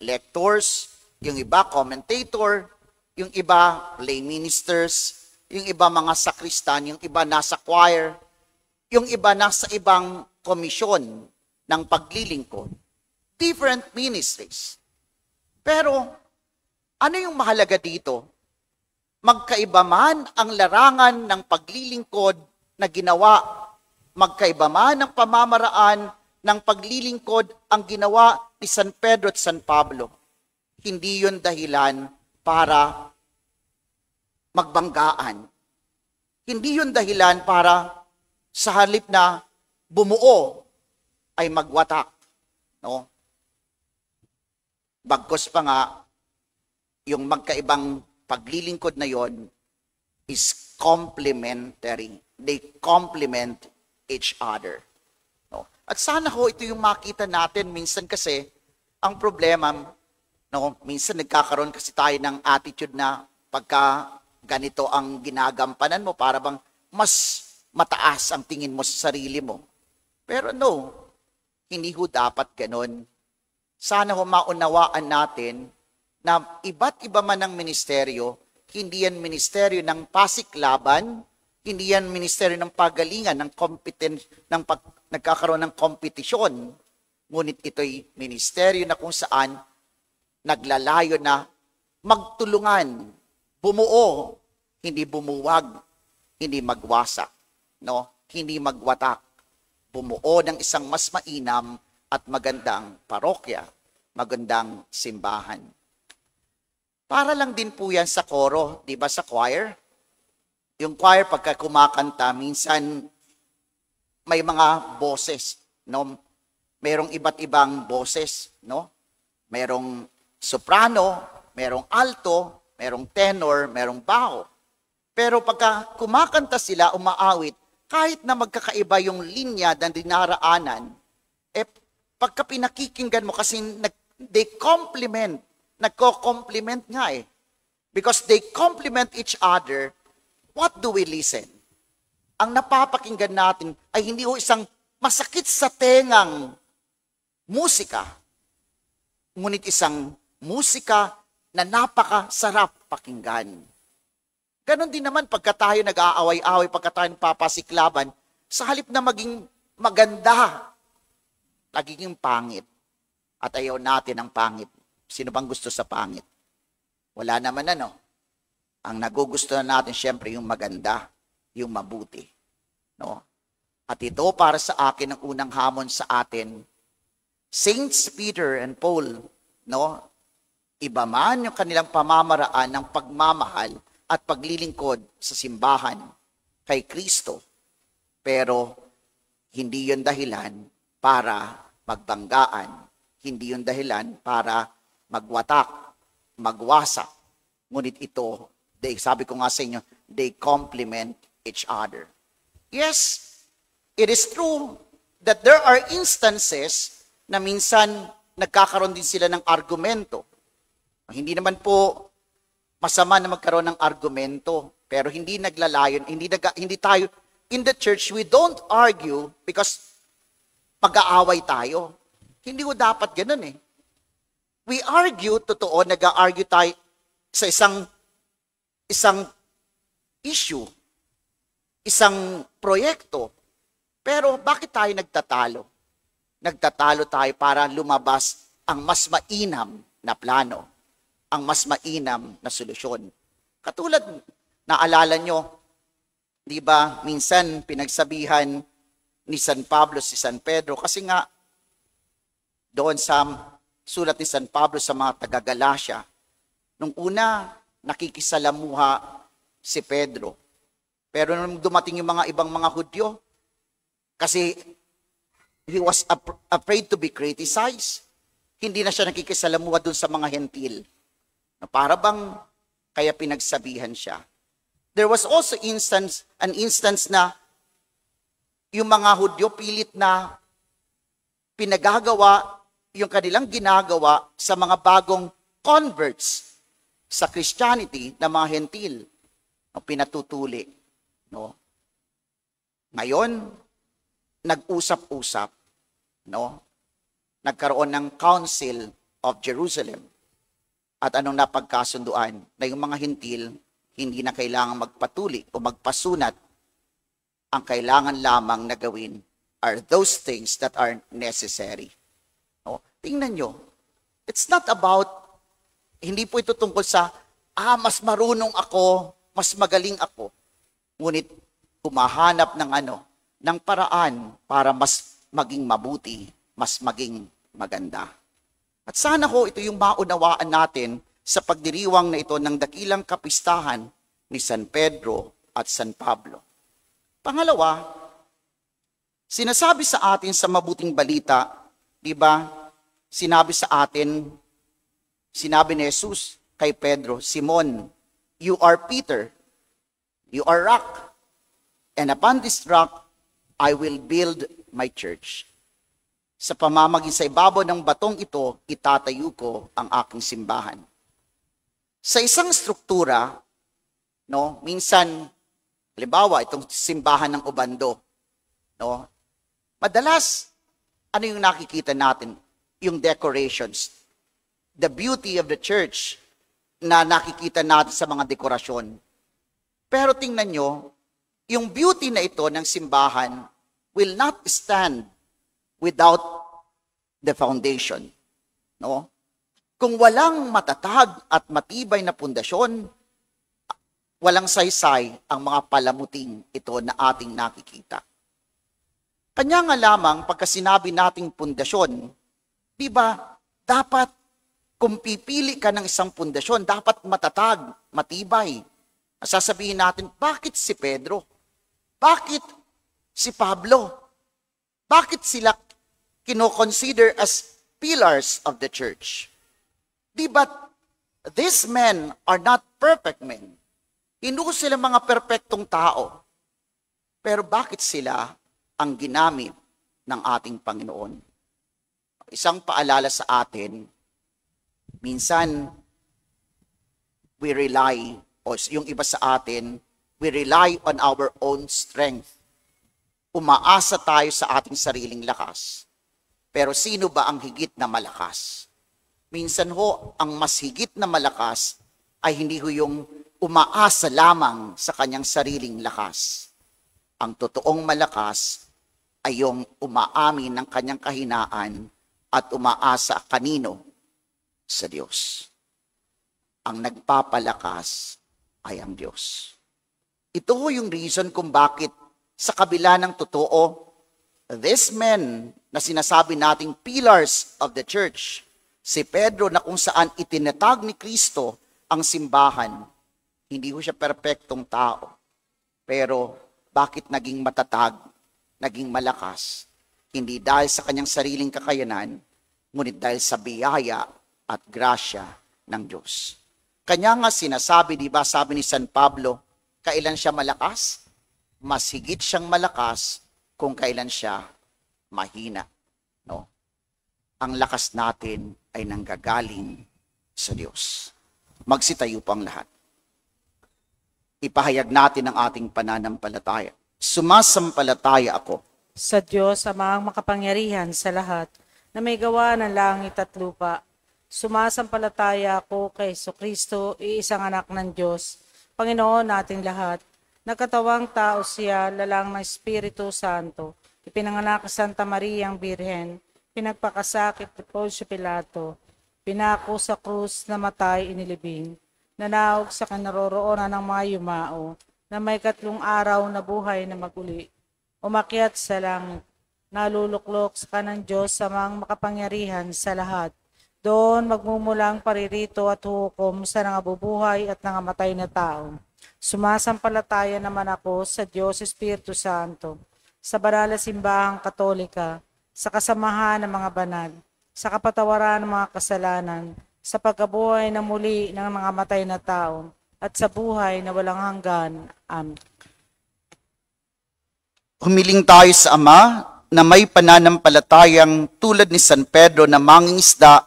lectors, yung iba, commentator, yung iba, lay ministers, yung iba, mga sakristan, yung iba, nasa choir, yung iba, nasa ibang komisyon ng paglilingkod. Different ministries. Pero, ano yung mahalaga dito? Magkaiba man ang larangan ng paglilingkod na ginawa, magkaiba man ang pamamaraan ng paglilingkod ang ginawa ni San Pedro at San Pablo. Hindi yun dahilan para magbanggaan. Hindi yun dahilan para sa halip na bumuo ay magwatak. No? Bagkos pa nga, yung magkaibang paglilingkod na yon is complementary. They complement each other. No? At sana ho ito yung makita natin minsan kasi ang problema, no, minsan nagkakaroon kasi tayo ng attitude na pagka ganito ang ginagampanan mo, para bang mas mataas ang tingin mo sa sarili mo. Pero no, hindi ho dapat ganun. Sana ho maunawaan natin na iba't iba man ang ministeryo, hindi yan ministeryo ng pasiklaban, hindi yan ministeryo ng pagalingan, ng nagkakaroon ng kompetisyon. Ngunit ito'y ministeryo na kung saan naglalayo na magtulungan, bumuo, hindi bumuwag, hindi magwasak, no? Hindi magwatak. Bumuo ng isang mas mainam at magandang parokya, magandang simbahan. Para lang din po yan sa koro, di ba, sa choir? Yung choir, pagka kumakanta, minsan may mga boses, no? Merong iba't ibang boses, no? Merong soprano, merong alto, merong tenor, merong baho. Pero pagka kumakanta sila, umaawit, kahit na magkakaiba yung linya na dinaraanan, pagka pinakikinggan mo kasi they complement, nagko-complement nga eh. Because they complement each other, what do we listen? Ang napapakinggan natin ay hindi ho isang masakit sa tengang musika, ngunit isang musika na napakasarap pakinggan. Ganon din naman pagka tayo nag-aaway-away, pagka tayo papasiklaban, sa halip na maging maganda, nagiging pangit. At ayaw natin ang pangit. Sino bang gusto sa pangit? Wala naman ano. Ang nagugustuhan natin syempre yung maganda, yung mabuti. No? At ito para sa akin ang unang hamon sa atin. Saints Peter and Paul, no? Iba man yung kanilang pamamaraan ng pagmamahal at paglilingkod sa simbahan kay Kristo. Pero hindi yun dahilan para magbanggaan. Hindi yun dahilan para magwatak, magwasak. Ngunit ito, sabi ko nga sa inyo, they complement each other. Yes, it is true that there are instances na minsan nagkakaroon din sila ng argumento. Hindi naman po masama na magkaroon ng argumento, pero hindi naglalayon, hindi tayo, in the church, we don't argue because mag-aaway tayo. Hindi ko dapat ganun eh. We argue, totoo, nag-argue tayo sa isang issue, isang proyekto. Pero bakit tayo nagtatalo? Nagtatalo tayo para lumabas ang mas mainam na plano, ang mas mainam na solusyon. Katulad, naalala nyo, di ba, minsan pinagsabihan ni San Pablo si San Pedro, kasi nga, doon sa sulat ni San Pablo sa mga taga-Galacia, nung una, nakikisalamuha si Pedro. Pero nung dumating yung mga ibang mga Hudyo, kasi he was afraid to be criticized, hindi na siya nakikisalamuha doon sa mga hentil. Na para bang kaya pinagsabihan siya. There was also an instance na yung mga Hudyo pilit na pinagagawa yung kanilang ginagawa sa mga bagong converts sa Christianity na mga hentil. Pinatutuli. No? Ngayon, nag-usap-usap. No? Nagkaroon ng Council of Jerusalem. At anong napagkasunduan? Na yung mga hentil, hindi na kailangan magpatuli o magpasunat. Ang kailangan lamang na gawin are those things that are necessary. No? Tingnan nyo. It's not about, hindi po ito tungkol sa, mas marunong ako, mas magaling ako. Ngunit, humahanap ng paraan para mas maging mabuti, mas maging maganda. At sana ho ito yung maunawaan natin sa pagdiriwang na ito ng dakilang kapistahan ni San Pedro at San Pablo. Pangalawa, sinasabi sa atin sa mabuting balita, di ba? Sinabi ni Jesus kay Pedro, Simon, you are Peter, you are rock, and upon this rock I will build my church. Sa pamamagitan sa ibabaw ng batong ito, itatayo ko ang aking simbahan. Sa isang struktura, no, minsan, halimbawa, itong simbahan ng Obando, no, madalas, ano yung nakikita natin? Yung decorations. The beauty of the church na nakikita natin sa mga dekorasyon. Pero tingnan nyo, yung beauty na ito ng simbahan will not stand without the foundation. No? Kung walang matatag at matibay na pundasyon, walang saysay ang mga palamuting ito na ating nakikita. Kanya nga lamang pagka sinabi nating pundasyon, di ba, dapat kung pipili ka ng isang pundasyon, dapat matatag, matibay. Sasabihin natin, bakit si Pedro? Bakit si Pablo? Bakit sila kino-consider as pillars of the church? Di ba, these men are not perfect men. Hindi sila mga perpektong tao. Pero bakit sila ang ginamit ng ating Panginoon? Isang paalala sa atin, minsan, we rely, o yung iba sa atin, we rely on our own strength. Umaasa tayo sa ating sariling lakas. Pero sino ba ang higit na malakas? Minsan ho, ang mas higit na malakas ay hindi ho yung umaasa lamang sa kanyang sariling lakas. Ang totoong malakas ay yung umaamin ng kanyang kahinaan at umaasa kanino? Sa Diyos. Ang nagpapalakas ay ang Diyos. Ito ho yung reason kung bakit sa kabila ng totoo, these men na sinasabi nating pillars of the church, si Pedro na kung saan itinatag ni Kristo ang simbahan, hindi ho siya perpektong tao. Pero bakit naging matatag, naging malakas? Hindi dahil sa kanyang sariling kakayanan, ngunit dahil sa biyaya at grasya ng Diyos. Kanya nga sinasabi, di ba, sabi ni San Pablo, kailan siya malakas? Mas higit siyang malakas kung kailan siya mahina. No? Ang lakas natin ay nanggagaling sa Diyos. Magsitayo pang lahat. Ipahayag natin ang ating pananampalataya. Sumasampalataya ako
Sa Diyos, Amang makapangyarihan sa lahat, na may gawa ng langit at lupa. Sumasampalataya ako kay Jesucristo, iisang anak ng Diyos, Panginoon nating lahat. Nagkatawang tao siya, lalang ng Espiritu Santo. Ipinanganak sa Santa Maria ang Birhen, pinagpakasakit ni Poncio Pilato, pinako sa krus, namatay, inilibing, nanaog sa kanaroroonan ng mga yumao, na may 3 araw na buhay na maguli, umakyat sa langit, naluluklok sa kanang Diyos Amang makapangyarihan sa lahat. Doon magmumulang paririto at hukom sa nangabubuhay at nangamatay na tao. Sumasampalataya naman ako sa Diyos Espiritu Santo, sa banal na simbahang Katolika, sa kasamahan ng mga banal, sa kapatawaran ng mga kasalanan, sa pagkabuhay na muli ng mga matay na tao, at sa buhay na walang hanggan. Amen.
Humiling tayo sa Ama na may pananampalatayang tulad ni San Pedro na mangingisda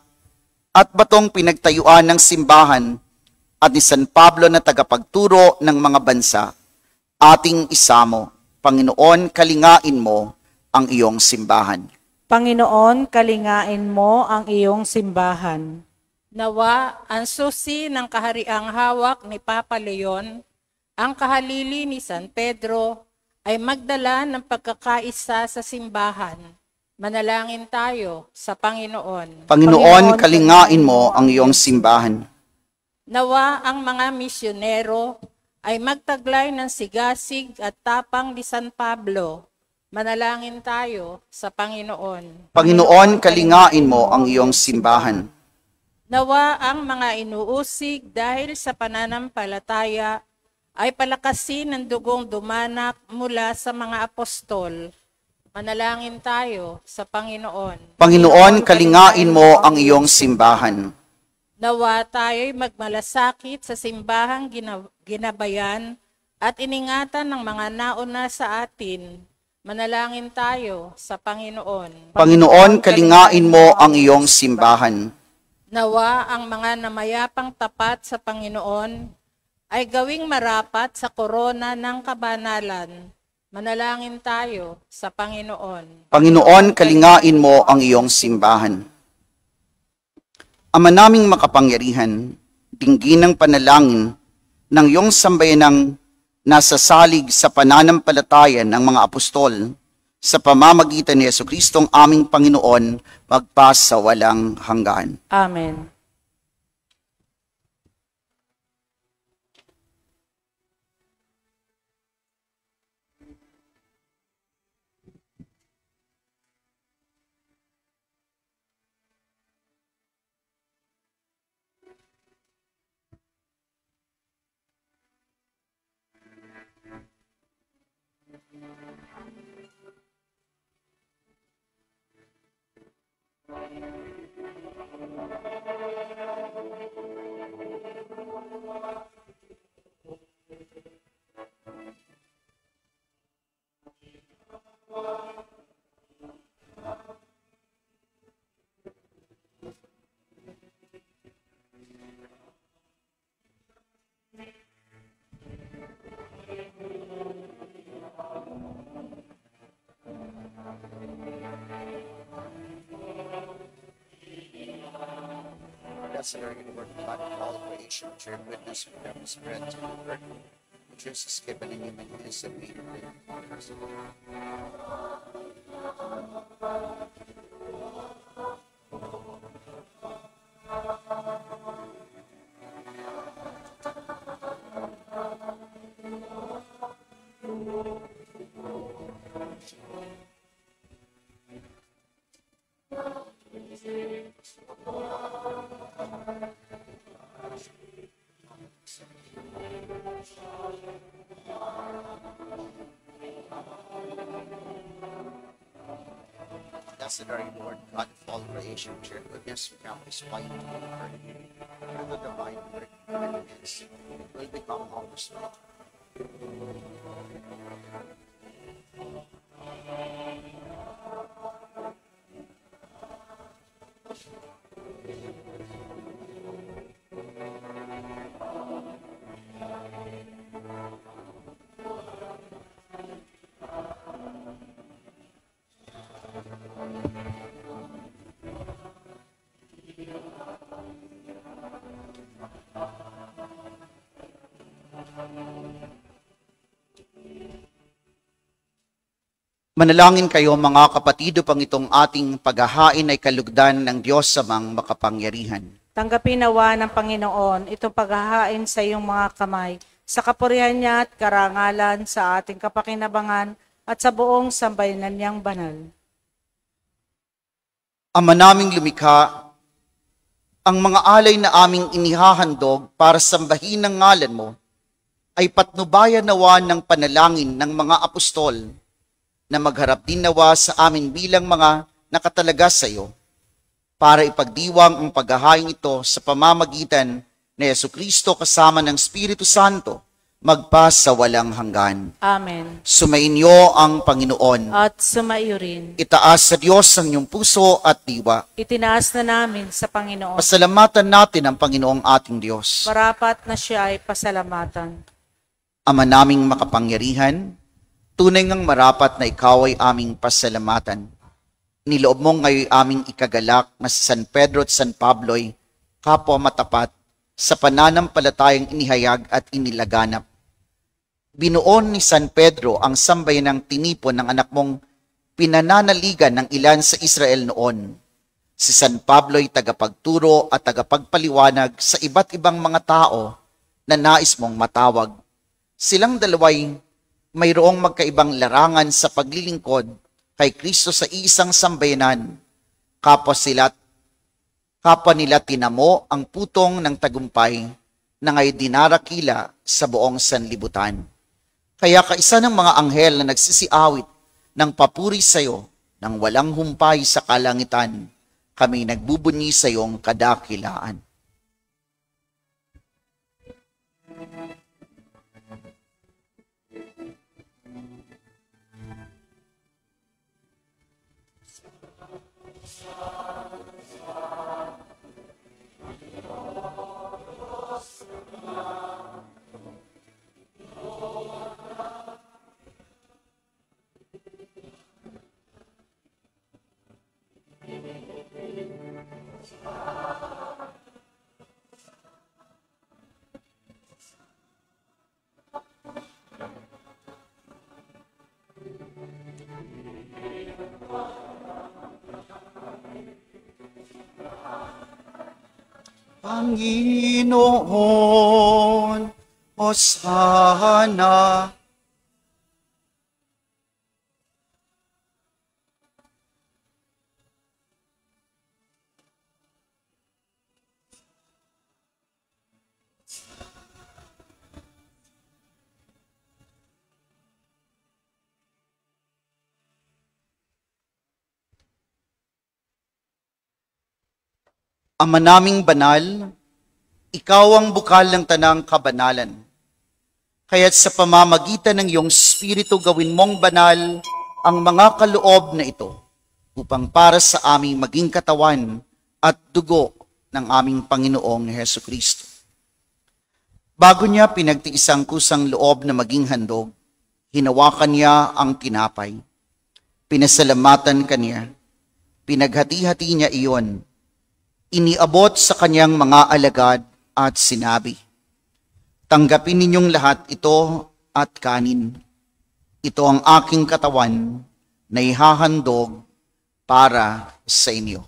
at batong pinagtayuan ng simbahan at ni San Pablo na tagapagturo ng mga bansa. Ating isamo, Panginoon, kalingain mo ang iyong simbahan.
Panginoon, kalingain mo ang iyong simbahan.
Nawa ang susi ng kahariang hawak ni Papa Leon, ang kahalili ni San Pedro, ay magdala ng pagkakaisa sa simbahan. Manalangin tayo sa Panginoon.
Panginoon, kalingain mo ang iyong simbahan.
Nawa ang mga misyonero ay magtaglay ng sigasig at tapang ni San Pablo. Manalangin tayo sa Panginoon.
Panginoon, kalingain mo ang iyong simbahan.
Nawa ang mga inuusig dahil sa pananampalataya ay palakasin ng dugong dumanak mula sa mga apostol. Manalangin tayo sa Panginoon.
Panginoon, kalingain mo ang iyong simbahan.
Nawa tayo'y magmalasakit sa simbahang ginabayan at iningatan ng mga nauna sa atin Manalangin tayo sa Panginoon.
Panginoon, kalingain mo ang iyong simbahan.
Nawa ang mga namayapang tapat sa Panginoon ay gawing marapat sa korona ng kabanalan. Manalangin tayo sa Panginoon.
Panginoon, kalingain mo ang iyong simbahan. Ama naming makapangyarihan, dinggin ng panalangin ng iyong sambayanang nasasalig sa pananampalataya ng mga apostol sa pamamagitan ni Jesucristo ang aming Panginoon magpasawalang hanggan.
Amen.
Blessed are you, Lord God of all creation, which your goodness will never spread to the earth, which is given in human is and made with. Blessed are you, Lord God of all creation, which your goodness will never spread to the earth. Through the divine word, human is will become our strength. Manalangin kayo mga kapatid upang itong ating paghahain ay kalugdan ng Diyos samang makapangyarihan.
Tanggapin nawa ng Panginoon itong paghahain sa iyong mga kamay, sa kapurihan niya at karangalan sa ating kapakinabangan at sa buong sambayanan niyang banal.
Ama naming lumikha, ang mga alay na aming inihahandog para sambahin ng ngalan mo ay patnubayan nawa ng panalangin ng mga apostol na magharap din nawa sa amin bilang mga nakatalaga sa iyo para ipagdiwang ang paghahain ito sa pamamagitan ni Jesucristo kasama ng Espiritu Santo magpa sa walang hanggan.
Amen.
Sumainyo ang Panginoon.
At sumaiyo rin.
Itaas sa Diyos ang iyong puso at diwa.
Itinaas na namin sa Panginoon.
Pasalamatan natin ang Panginoong ating Diyos.
Marapat na siya ay pasalamatan.
Ama naming makapangyarihan, tunay ngang marapat na ikaw ay aming pasalamatan. Niloob mo ngayon aming ikagalak na si San Pedro at San Pablo'y kapwa matapat sa pananampalatayang inihayag at inilaganap. Binuon ni San Pedro ang sambayanang tinipon ng anak mong pinananaligan ng ilan sa Israel noon. Si San Pablo'y tagapagturo at tagapagpaliwanag sa iba't ibang mga tao na nais mong matawag. Silang dalaway mayroong magkaibang larangan sa paglilingkod kay Kristo sa isang sambayanan. Kapwa nila tinamo ang putong ng tagumpay na ngay dinarakila sa buong sanlibutan. Kaya kaisa ng mga anghel na nagsisiawit ng papuri sa iyo nang walang humpay sa kalangitan, kami nagbubunyi sa iyong kadakilaan. Panginoon, Hosana. Ama naming banal, ikaw ang bukal ng tanang kabanalan. Kaya't sa pamamagitan ng iyong Espiritu gawin mong banal ang mga kaloob na ito upang para sa aming maging katawan at dugo ng aming Panginoong Hesukristo. Bago niya pinagtiis ang kusang loob na maging handog, hinawakan niya ang tinapay. Pinasalamatan kaniya, pinaghati-hati niya iyon, iniabot sa kanyang mga alagad at sinabi, "Tanggapin ninyong lahat ito at kanin. Ito ang aking katawan na ihahandog para sa inyo."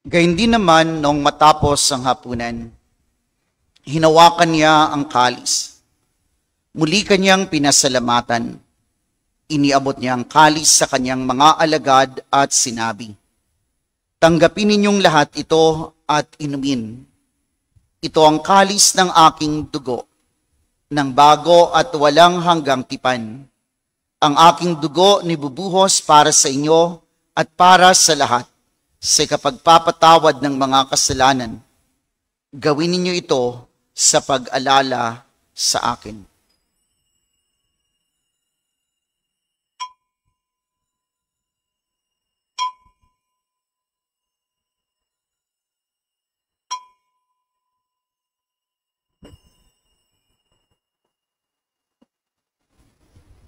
Gayun din naman noong matapos ang hapunan, hinawakan niya ang kalis. Muli kanyang pinasalamatan. Iniabot niya ang kalis sa kanyang mga alagad at sinabi, "Tanggapin ninyong lahat ito at inumin. Ito ang kalis ng aking dugo, ng bago at walang hanggang tipan. Ang aking dugo nibubuhos para sa inyo at para sa lahat, sa kapagpapatawad ng mga kasalanan. Gawin ninyo ito sa pag-alala sa akin."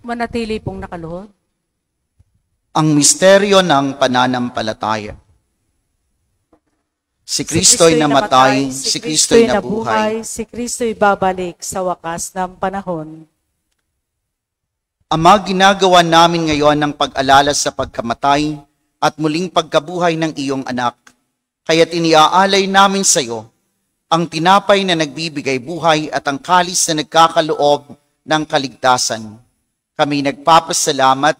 Manatili pong nakaluhod.
Ang misteryo ng pananampalataya. Si Kristo'y namatay, si Kristo'y nabuhay.
Si Kristo'y babalik sa wakas ng panahon.
Ama, ginagawa namin ngayon ang pag-alala sa pagkamatay at muling pagkabuhay ng iyong anak. Kaya't iniaalay namin sa iyo ang tinapay na nagbibigay buhay at ang kalis na nagkakaloob ng kaligtasan. Kami nagpapasalamat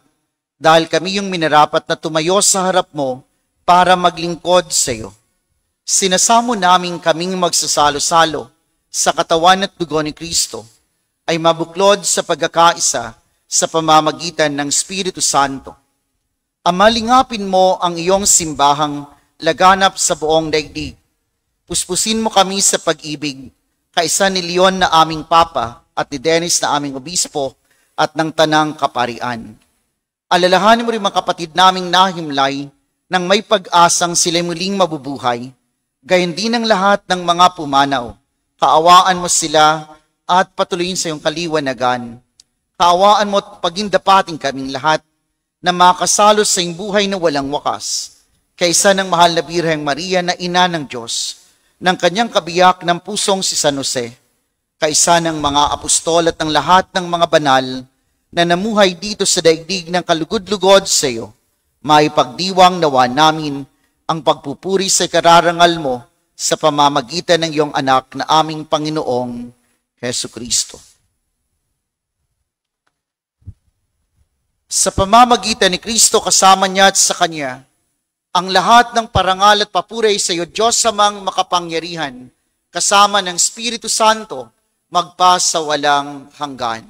dahil kami yung minarapat na tumayo sa harap mo para maglingkod sa iyo. Sinasamo namin kaming magsasalo-salo sa katawan at dugo ni Kristo ay mabuklod sa pagkakaisa sa pamamagitan ng Espiritu Santo. Ama, lingapin mo ang iyong simbahang laganap sa buong daigdig. Puspusin mo kami sa pag-ibig, kaisa ni Leon na aming Papa at ni Dennis na aming Obispo at ng Tanang Kaparian. Alalahanin mo rin mga kapatid naming nahimlay nang may pag-asang sila'y muling mabubuhay. Gayon din ang lahat ng mga pumanaw. Kaawaan mo sila at patuloyin sa iyong kaliwanagan. Kaawaan mo at pagindapating kaming lahat na makasalo sa iyong buhay na walang wakas. Kaysa ng mahal na Birheng Maria na ina ng Diyos, ng kanyang kabiyak ng pusong si San Jose, kaysa ng mga apostol at ng lahat ng mga banal na namuhay dito sa daigdig ng kalugod-lugod sa iyo, maipagdiwang nawa namin ang pagpupuri sa kararangal mo sa pamamagitan ng iyong anak na aming Panginoong Hesukristo. Sa pamamagitan ni Kristo kasama niya at sa Kanya, Ang lahat ng parangal at papuri sa iyo, Diyos amang makapangyarihan, kasama ng Espiritu Santo, magpa sa walang hanggan.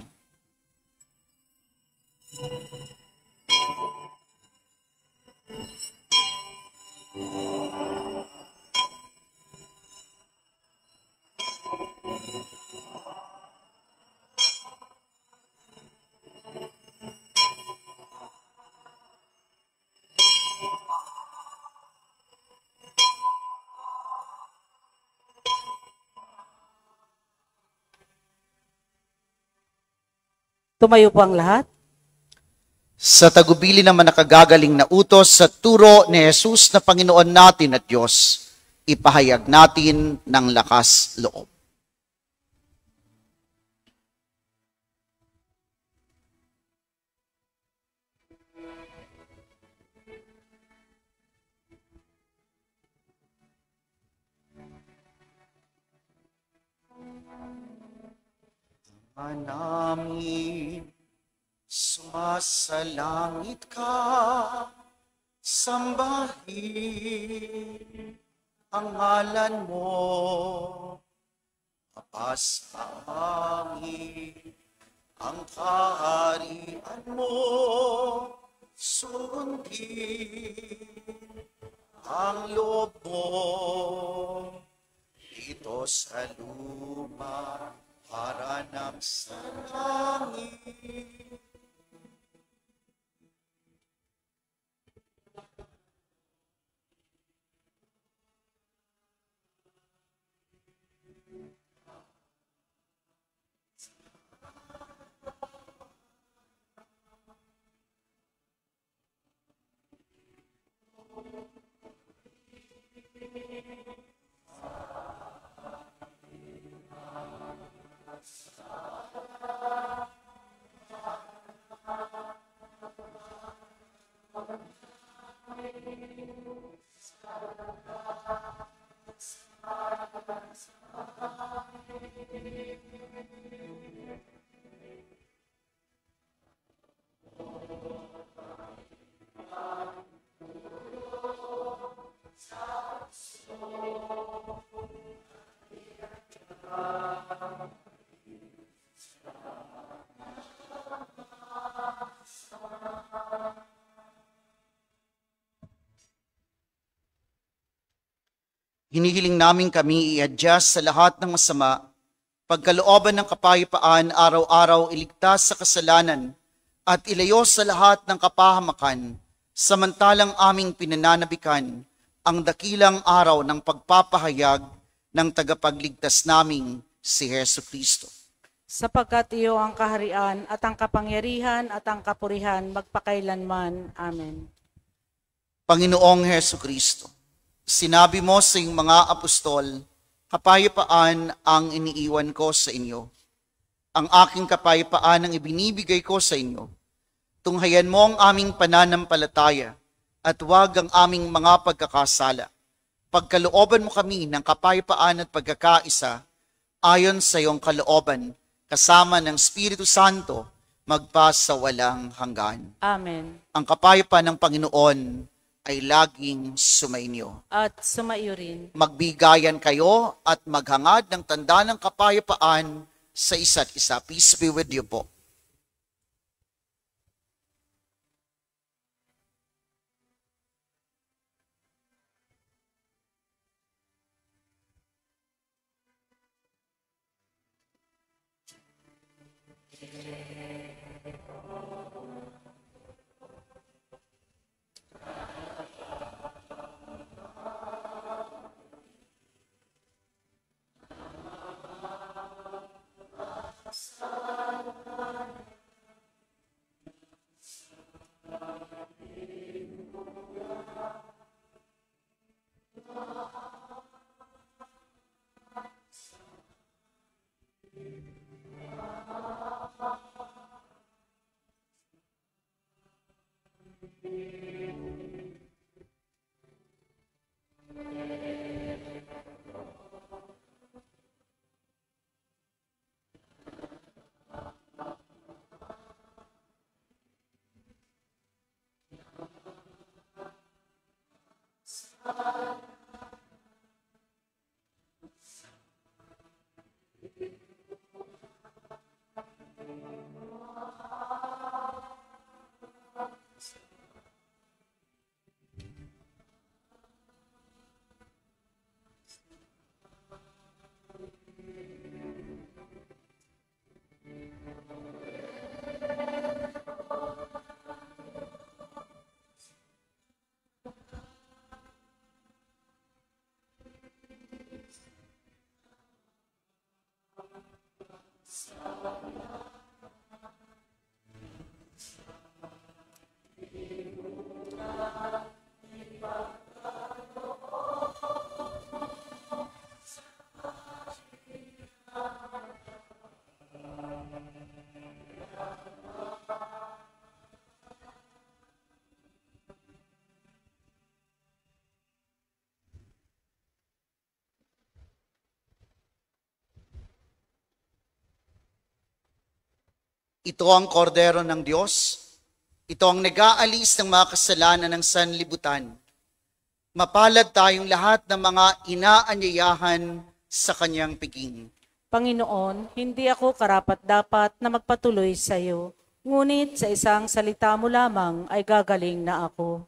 Tumayo po ang lahat.
Sa tagubili naman nakagagaling na utos sa turo ni Jesus na Panginoon natin at Diyos, ipahayag natin ng lakas loob. Namin, sumasalangit ka, sambahin ang ngalan mo, mapaspaangin ang kaharian mo, sundin ang loob mo, dito sa lupa, para ng sa langit. Hinihiling namin kami i-adjust sa lahat ng masama, pagkalooban ng kapayapaan, araw-araw iligtas sa kasalanan, at ilayo sa lahat ng kapahamakan, samantalang aming pinananabikan ang dakilang araw ng pagpapahayag ng tagapagligtas naming si Hesu Kristo.
Sapagkat iyo ang kaharian at ang kapangyarihan at ang kapurihan magpakailanman. Amen.
Panginoong Hesu Kristo, sinabi mo sa iyong mga apostol, kapayapaan ang iniiwan ko sa inyo. Ang aking kapayapaan ang ibinibigay ko sa inyo. Tunghayan mo ang aming pananampalataya at huwag ang aming mga pagkakasala. Pagkalooban mo kami ng kapayapaan at pagkakaisa ayon sa iyong kalooban, kasama ng Espiritu Santo, magpa sa walang hanggan.
Amen.
Ang kapayapaan ng Panginoon ay laging sumainyo.
At sumaiyo rin.
Magbigayan kayo at maghangad ng tanda ng kapayapaan sa isa't isa. Peace be with you po. Ito ang kordero ng Diyos. Ito ang nag-aalis ng mga kasalanan ng sanlibutan. Mapalad tayong lahat ng mga inaanyayahan sa kanyang piging.
Panginoon, hindi ako karapat-dapat na magpatuloy sa iyo, ngunit sa isang salita mo lamang ay gagaling na ako.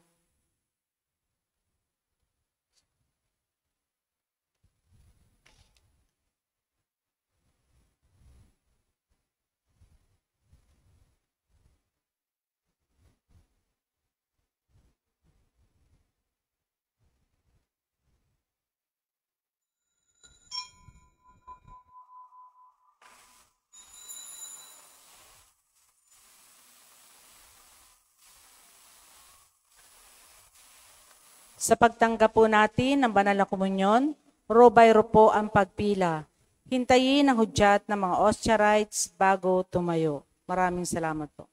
Sa pagtanggap po natin ng banal na komunyon, row by row po ang pagpila. Hintayin ang hudyat ng mga ostia rites bago tumayo. Maraming salamat po.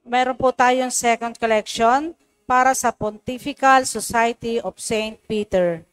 Meron po tayong second collection para sa Pontifical Society of St. Peter.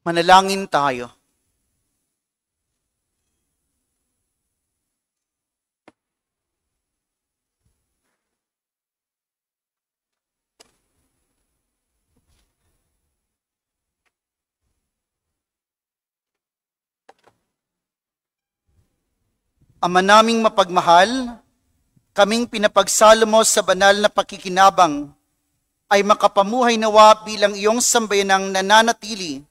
Manalangin tayo. Ama naming mapagmahal, kaming pinapagsalo mo sa banal na pakikinabang, ay makapamuhay nawa bilang iyong sambayanang nananatili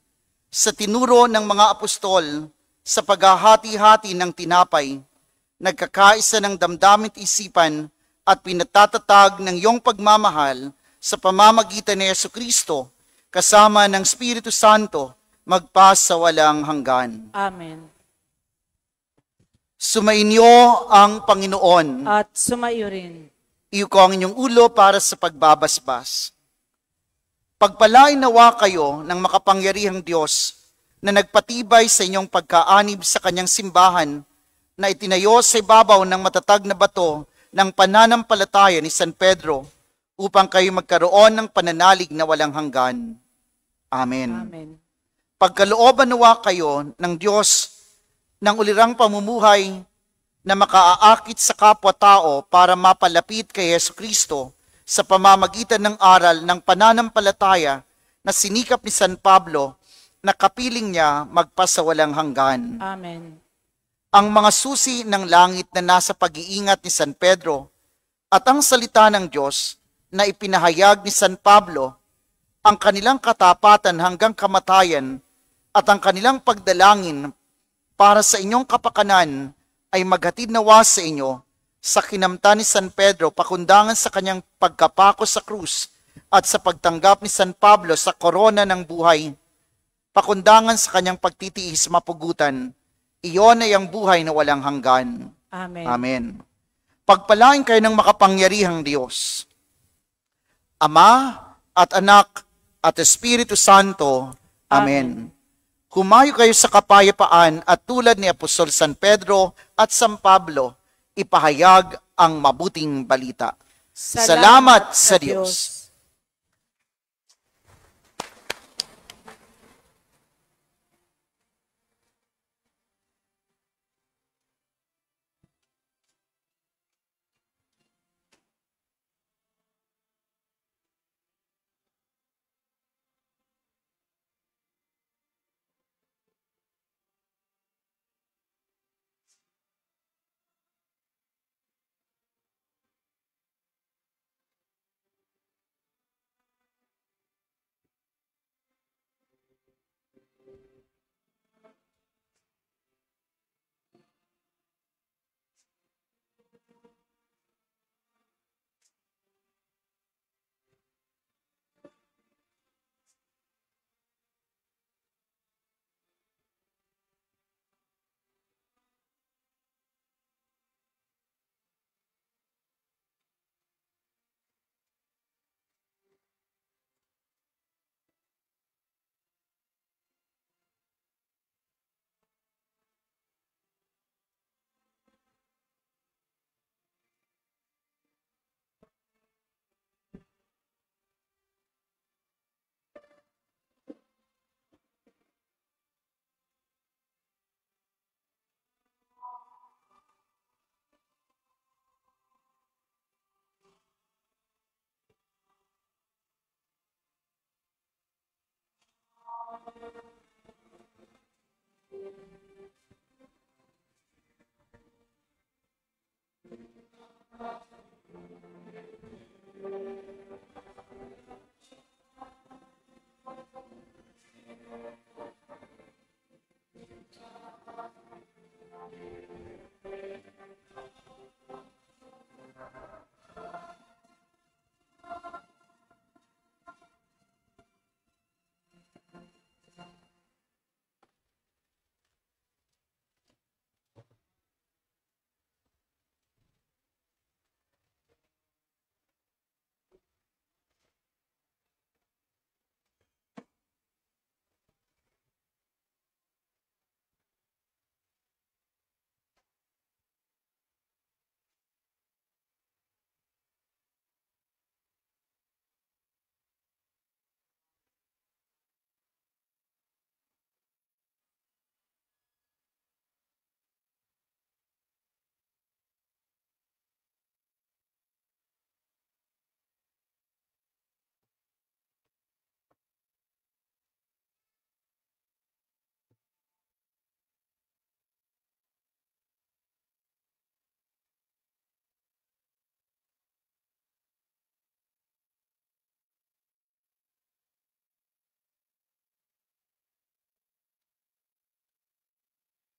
sa tinuro ng mga apostol sa paghahati-hati ng tinapay, nagkakaisa ng damdamin at isipan at pinatatatag ng iyong pagmamahal sa pamamagitan ni Jesucristo kasama ng Espiritu Santo magpa sa walang hanggan.
Amen.
Sumainyo ang Panginoon.
At sumaiyo rin.
Iyo ko ang inyong ulo para sa pagbabasbas. Pagpalain nawa kayo ng makapangyarihang Diyos na nagpatibay sa inyong pagkaanib sa kanyang simbahan na itinayo sa ibabaw ng matatag na bato ng pananampalataya ni San Pedro upang kayo magkaroon ng pananalig na walang hanggan. Amen.
Amen.
Pagkalooban nawa kayo ng Diyos ng ulirang pamumuhay na makaaakit sa kapwa-tao para mapalapit kay Jesucristo sa pamamagitan ng aral ng pananampalataya na sinikap ni San Pablo na kapiling niya magpasawalang hanggan.
Amen.
Ang mga susi ng langit na nasa pag-iingat ni San Pedro at ang salita ng Diyos na ipinahayag ni San Pablo, ang kanilang katapatan hanggang kamatayan at ang kanilang pagdalangin para sa inyong kapakanan ay maghatid nawa sa inyo sa kinamtan ni San Pedro pakundangan sa kanyang pagkapako sa krus at sa pagtanggap ni San Pablo sa korona ng buhay, pakundangan sa kanyang pagtitiis mapugutan. Iyon ay ang buhay na walang hanggan.
Amen.
Amen. Pagpalain kayo ng makapangyarihang Diyos, Ama at Anak at Espiritu Santo. Amen. Humayo kayo sa kapayapaan at tulad ni Apostol San Pedro at San Pablo, ipahayag ang mabuting balita. Salamat sa Diyos.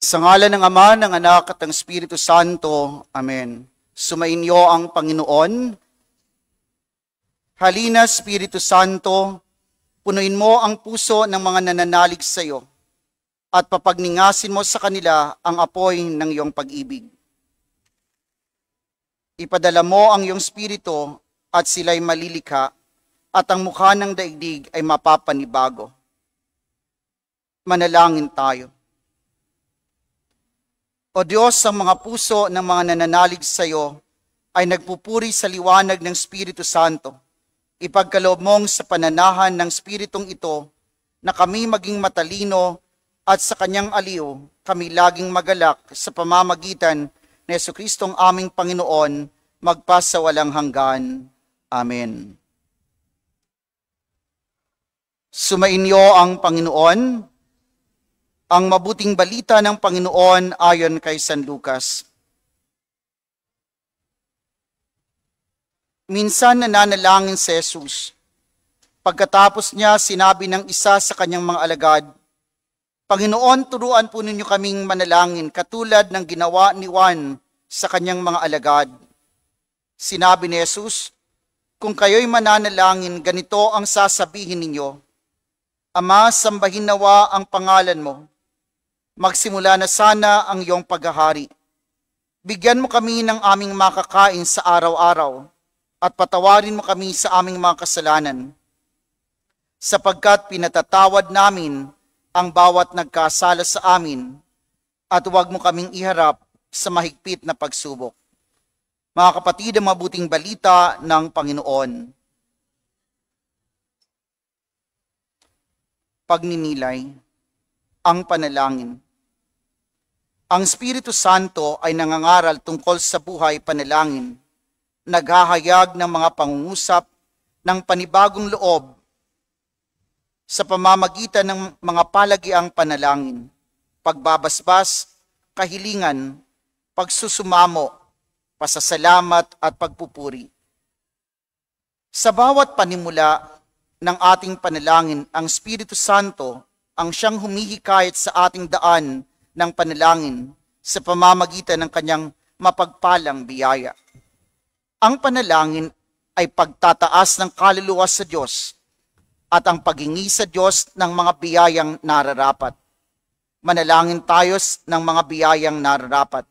Sa ngalan ng Ama, ng Anak at ng Espiritu Santo. Amen. Sumainyo ang Panginoon. Halina, Espiritu Santo, punuin mo ang puso ng mga nananalig sa iyo at papagningasin mo sa kanila ang apoy ng iyong pag-ibig. Ipadala mo ang iyong Espiritu at sila'y malilikha at ang mukha ng daigdig ay mapapanibago. Manalangin tayo. O Diyos, ang mga puso ng mga nananalig sa iyo ay nagpupuri sa liwanag ng Espiritu Santo Ipagkaloob mong sa pananahan ng Espiritong ito na kami maging matalino at sa kanyang aliw kami laging magalak sa pamamagitan ni Jesucristong aming Panginoon magpasawalang hanggan. Amen. Sumainyo ang Panginoon. Ang mabuting balita ng Panginoon ayon kay San Lucas. Minsan nananalangin si Jesus. Pagkatapos niya, sinabi ng isa sa kanyang mga alagad, Panginoon, turuan po ninyo kaming manalangin katulad ng ginawa ni Juan sa kanyang mga alagad. Sinabi ni Jesus, kung kayo'y mananalangin, ganito ang sasabihin ninyo, Ama, sambahin nawa ang pangalan mo. Magsimula na sana ang iyong paghahari. Bigyan mo kami ng aming makakain sa araw-araw at patawarin mo kami sa aming mga kasalanan, sapagkat pinatatawad namin ang bawat nagkasala sa amin, at huwag mo kaming iharap sa mahigpit na pagsubok. Mga kapatid, ang mabuting balita ng Panginoon. Pagninilay, ang panalangin. Ang Espiritu Santo ay nangangaral tungkol sa buhay panalangin, naghahayag ng mga pangungusap ng panibagong loob sa pamamagitan ng mga palagiang panalangin, pagbabasbas, kahilingan, pagsusumamo, pasasalamat at pagpupuri. Sa bawat panimula ng ating panalangin, ang Espiritu Santo ang siyang humihikayat sa ating daan ng panalangin sa pamamagitan ng kanyang mapagpalang biyaya. Ang panalangin ay pagtataas ng kaluluwa sa Diyos at ang paghingi sa Diyos ng mga biyayang nararapat. Manalangin tayo ng mga biyayang nararapat.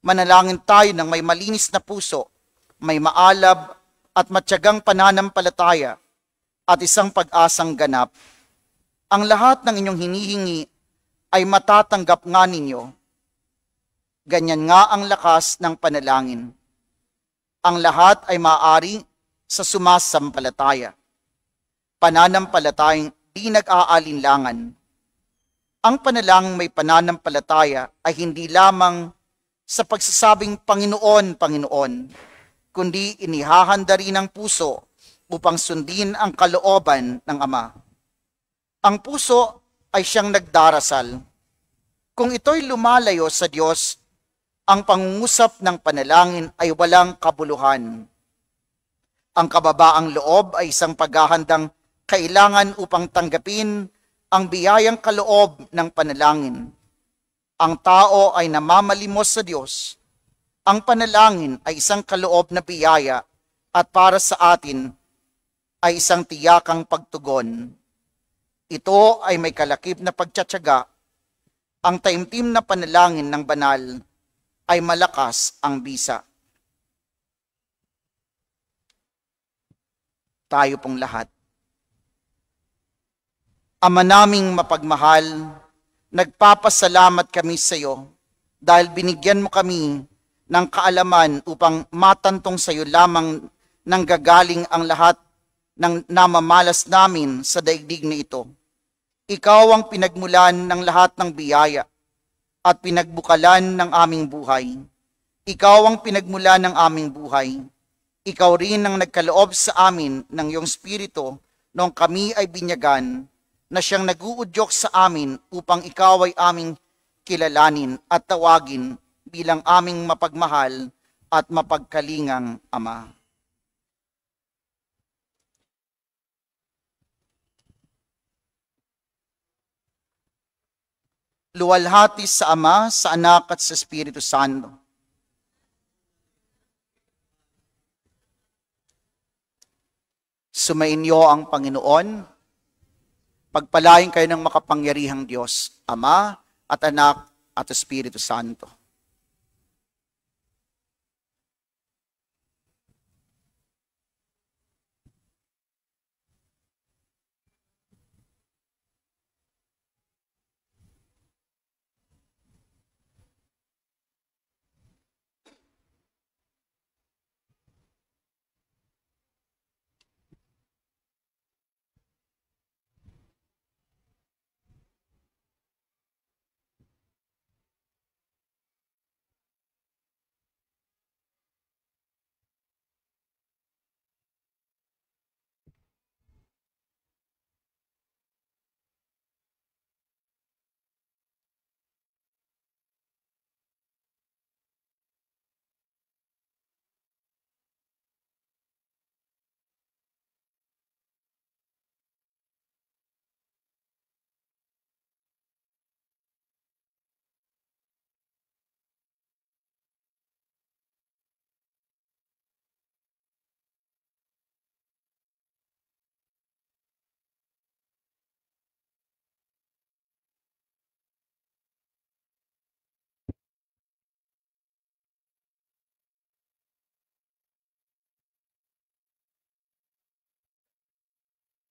Manalangin tayo ng may malinis na puso, may maalab at matyagang pananampalataya at isang pag-asang ganap. Ang lahat ng inyong hinihingi ay matatanggap nga ninyo. Ganyan nga ang lakas ng panalangin. Ang lahat ay maaari sa sumasampalataya. Pananampalatayang di nag-aalinlangan. Ang panalangin may pananampalataya ay hindi lamang sa pagsasabing Panginoon, Panginoon, kundi inihahanda rin ang puso upang sundin ang kalooban ng Ama. Ang puso ay siyang nagdarasal. Kung ito'y lumalayo sa Diyos, ang pangungusap ng panalangin ay walang kabuluhan. Ang kababaang loob ay isang paghahandang kailangan upang tanggapin ang biyayang kaloob ng panalangin. Ang tao ay namamalimos sa Diyos. Ang panalangin ay isang kaloob na biyaya at para sa atin ay isang tiyakang pagtugon. Ito ay may kalakip na pagtsatsaga. Ang taimtim na panalangin ng banal ay malakas ang bisa. Tayo pong lahat. Ama naming mapagmahal, nagpapasalamat kami sa iyo dahil binigyan mo kami ng kaalaman upang matantong sa iyo lamang nanggagaling ang lahat ng namamalas namin sa daigdig na ito. Ikaw ang pinagmulan ng lahat ng biyaya at pinagbukalan ng aming buhay. Ikaw ang pinagmulan ng aming buhay. Ikaw rin ang nagkaloob sa amin ng iyong Espiritu noong kami ay binyagan, na siyang nag-uudyok sa amin upang ikaw ay aming kilalanin at tawagin bilang aming mapagmahal at mapagkalingang Ama. Luwalhati sa Ama, sa Anak at sa Espiritu Santo. Sumainyo ang Panginoon. Pagpalain kayo ng makapangyarihang Diyos, Ama at Anak at Espiritu Santo.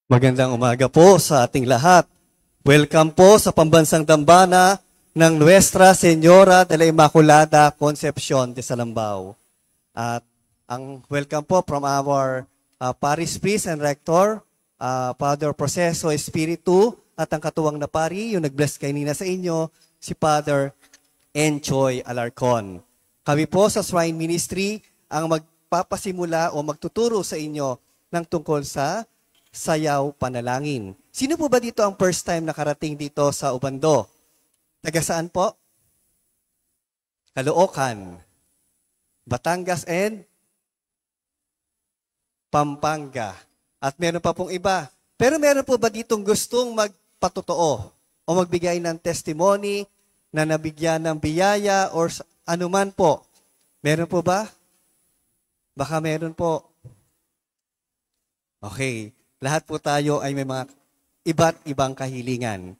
Magandang umaga po sa ating lahat. Welcome po sa Pambansang Dambana ng Nuestra Señora de la Inmaculada Concepcion de Salambao. At ang welcome po from our Parish Priest and Rector, Father Proceso Espiritu, at ang katuwang na pari, yung nag-bless kanina sa inyo, si Father Enchoy Alarcon. Kami po sa Shrine Ministry ang magpapasimula o magtuturo sa inyo ng tungkol sa sayaw panalangin. Sino po ba dito ang first time nakarating dito sa Ubando? Taga saan po? Caloocan, Batangas and Pampanga. At meron pa pong iba. Pero meron po ba ditong gustong magpatotoo o magbigay ng testimony na nabigyan ng biyaya or anuman po? Meron po ba? Baka meron po. Okay. Lahat po tayo ay may mga iba't ibang kahilingan.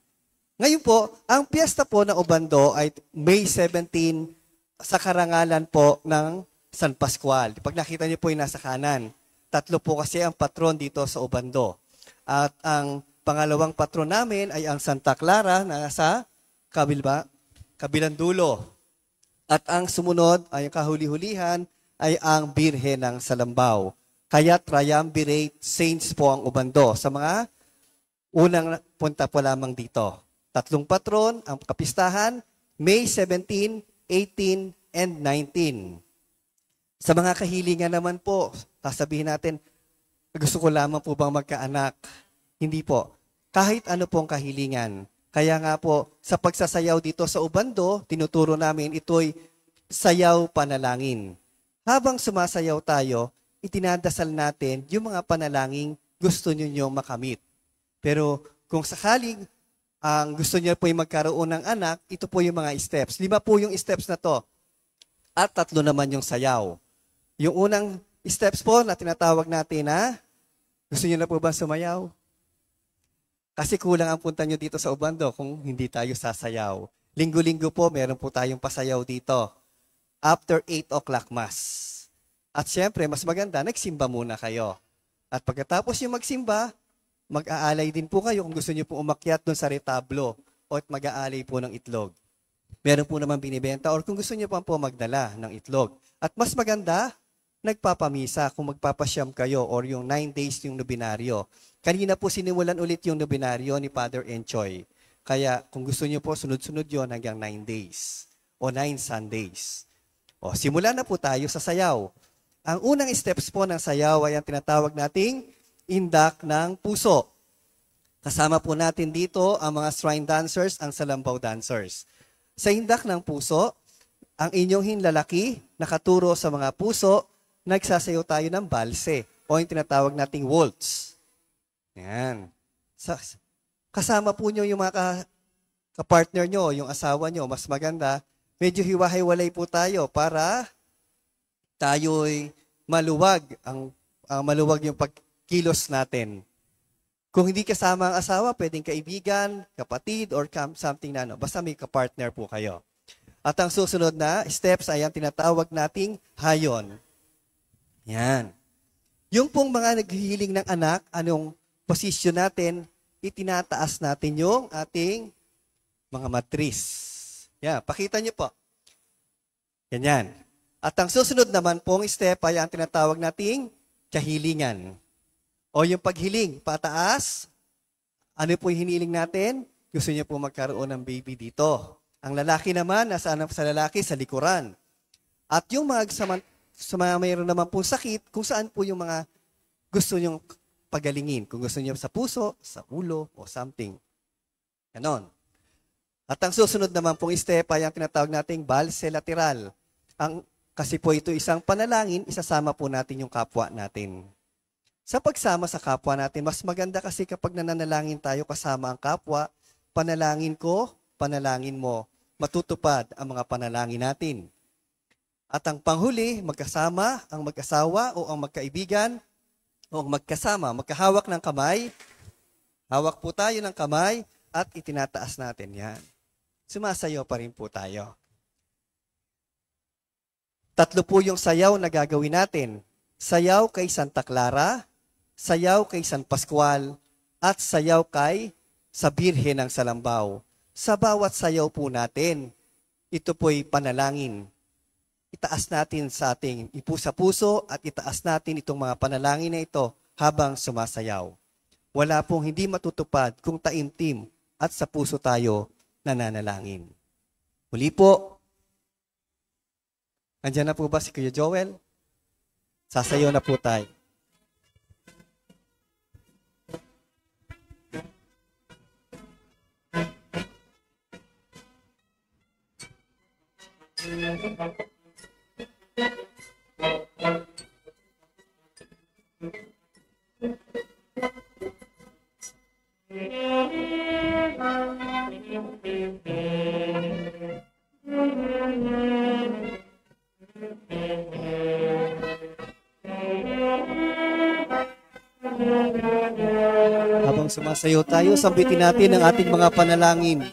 Ngayon po, ang piyesta po ng Ubando ay May 17 sa karangalan po ng San Pascual. Pag nakita niyo po yung nasa kanan, 3 po kasi ang patron dito sa Ubando. At ang pangalawang patron namin ay ang Santa Clara na nasa kabilang dulo. At ang sumunod ay ang kahuli-hulihan ay ang Birhen ng Salambao. Kaya triumvirate saints po ang Ubando. Sa mga unang punta po lamang dito. 3 patron ang kapistahan, May 17, 18, and 19. Sa mga kahilingan naman po, sasabihin natin, gusto ko lamang po bang magkaanak? Hindi po. Kahit ano pong kahilingan. Kaya nga po, sa pagsasayaw dito sa Ubando, tinuturo namin ito'y sayaw panalangin. Habang sumasayaw tayo, itinadasal natin yung mga panalangin gusto niyo makamit. Pero kung sakaling ang gusto niyo po yung magkaroon ng anak, ito po yung mga steps. 5 po yung steps na to. At 3 naman yung sayaw. Yung unang steps po na tinatawag natin na, gusto niyo na po ba sumayaw? Kasi kulang ang punta niyo dito sa Ubando kung hindi tayo sasayaw. Linggo-linggo po, meron po tayong pasayaw dito. After 8 o'clock Mass. At siyempre, mas maganda, nagsimba muna kayo. At pagkatapos yung magsimba, mag-aalay din po kayo kung gusto niyo po umakyat doon sa retablo o at mag-aalay po ng itlog. Meron po naman binibenta or kung gusto niyo pa po magdala ng itlog. At mas maganda, nagpapamisa kung magpapasyam kayo or yung 9 days yung nobinaryo. Kanina po sinimulan ulit yung nobinaryo ni Father Enchoy. Kaya kung gusto niyo po, sunod-sunod yon hanggang 9 days o 9 Sundays. O, simulan na po tayo sa sayaw. Ang unang steps po ng sayaw ay ang tinatawag nating indak ng puso. Kasama po natin dito ang mga shrine dancers, ang Salambao dancers. Sa indak ng puso, ang inyong hinlalaki nakaturo sa mga puso, nagsasayaw tayo ng balse o yung tinatawag nating waltz. Yan. Kasama po nyo yung mga kapartner nyo, yung asawa nyo, mas maganda. Medyo hiwa-hiwalay po tayo para tayo'y maluwag, ang maluwag yung pagkilos natin. Kung hindi kasama ang asawa, pwedeng kaibigan, kapatid, or something na ano. Basta may kapartner po kayo. At ang susunod na steps ay ang tinatawag nating hayon. Yan. Yung pong mga naghihiling ng anak, anong posisyon natin, itinataas natin yung ating mga matris. Yan, pakita niyo po. Ganyan. At ang susunod naman pong step ay ang tinatawag nating kahilingan. O yung paghiling, pataas. Ano po yung hiniling natin? Gusto niyo po magkaroon ng baby dito. Ang lalaki naman, nasaan sa lalaki? Sa likuran. At yung mga mayroon naman pong sakit, kung saan po yung mga gusto niyong pagalingin. Kung gusto niyo sa puso, sa ulo, o something. Ganon. At ang susunod naman pong step ay ang tinatawag nating balse lateral. Kasi po ito isang panalangin, isasama po natin yung kapwa natin. Sa pagsama sa kapwa natin, mas maganda kasi kapag nananalangin tayo kasama ang kapwa, panalangin ko, panalangin mo, matutupad ang mga panalangin natin. At ang panghuli, magkasama ang mag-asawa o ang magkaibigan o ang magkasama, magkahawak ng kamay, hawak po tayo ng kamay at itinataas natin yan. Sumasayaw pa rin po tayo. 3 po yung sayaw na gagawin natin. Sayaw kay Santa Clara, sayaw kay San Pascual, at sayaw kay sa Birhen ng Salambaw. Sa bawat sayaw po natin, ito po'y panalangin. Itaas natin sa ating ipusa-puso at itaas natin itong mga panalangin na ito habang sumasayaw. Wala pong hindi matutupad kung taimtim at sa puso tayo nananalangin. Muli po, andyan na po ba si Kuya Joel? Sasayaw na po tayo. Habang sumasayaw tayo, sambitin natin ang ating mga panalangin.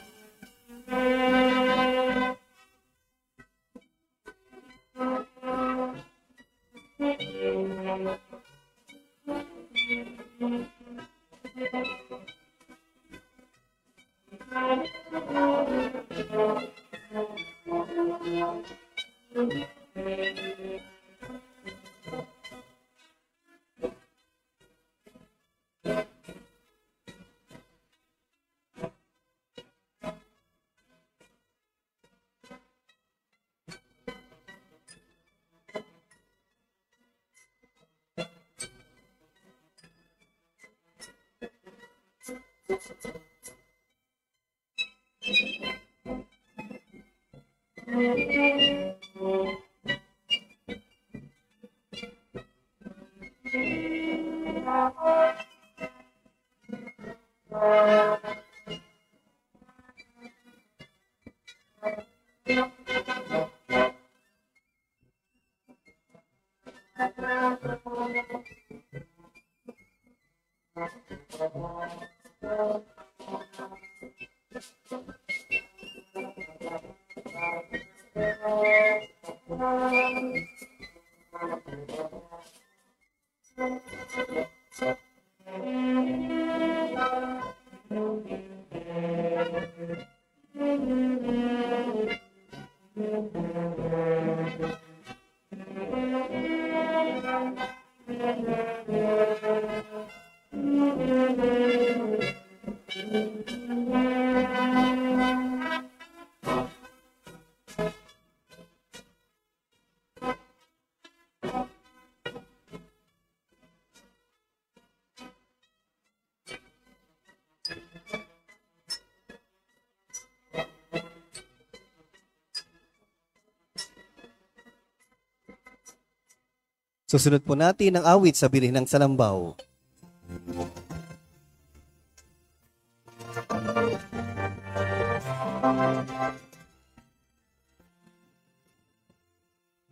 Susunod po natin ang awit sa Birhen ng Salambaw.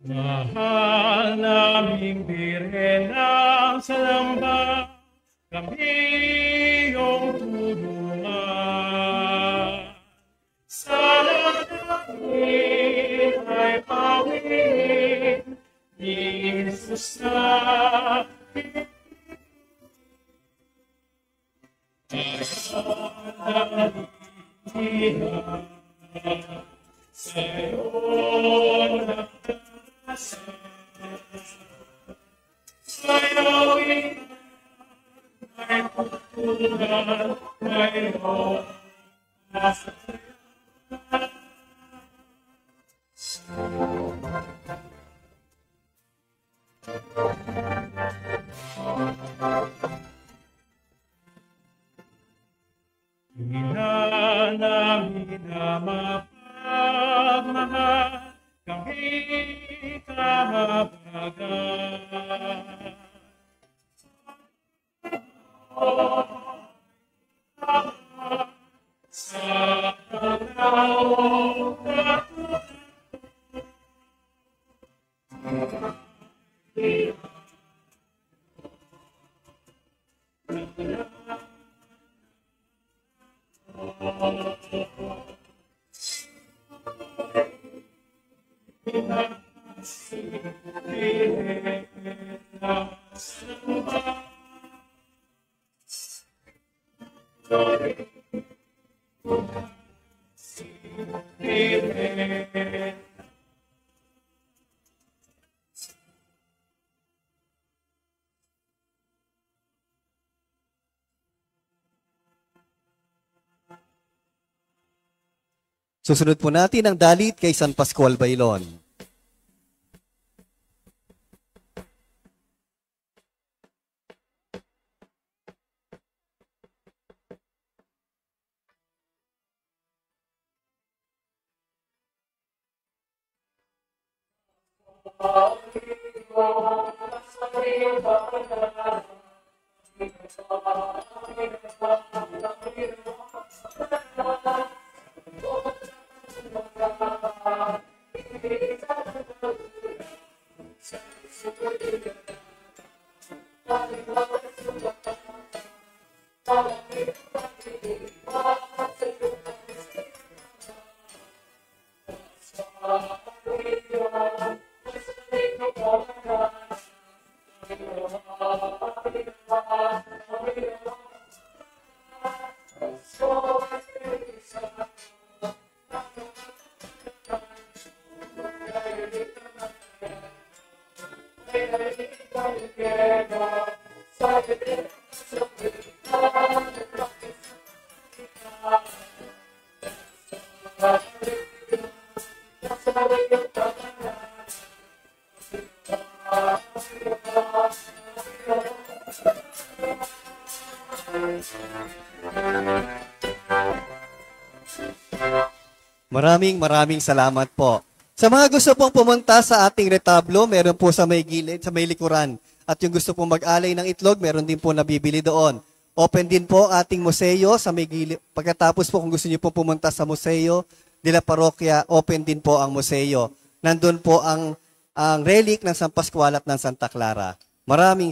Mahal naming Birhen ng Salambaw, kami iyong tulungan. Sa langit ay pawin ni Jesus na sa'yo sa'yo ay pagkulan ngayon. Di na namin na mapagmahal, kami kahabagan. Sa pagkaong
Susunod po natin ang dalit kay San Pascual Bailon. Maraming salamat po. Sa mga gusto pong pumunta sa ating retablo, meron po sa may gilid, sa may likuran. At yung gusto pong mag-alay ng itlog, meron din po nabibili doon. Open din po ating museo sa may gilid. Pagkatapos po kung gusto niyo po pumunta sa Museo de la Parroquia, open din po ang museo. Nandun po ang relic ng San Pascual at ng Santa Clara. Maraming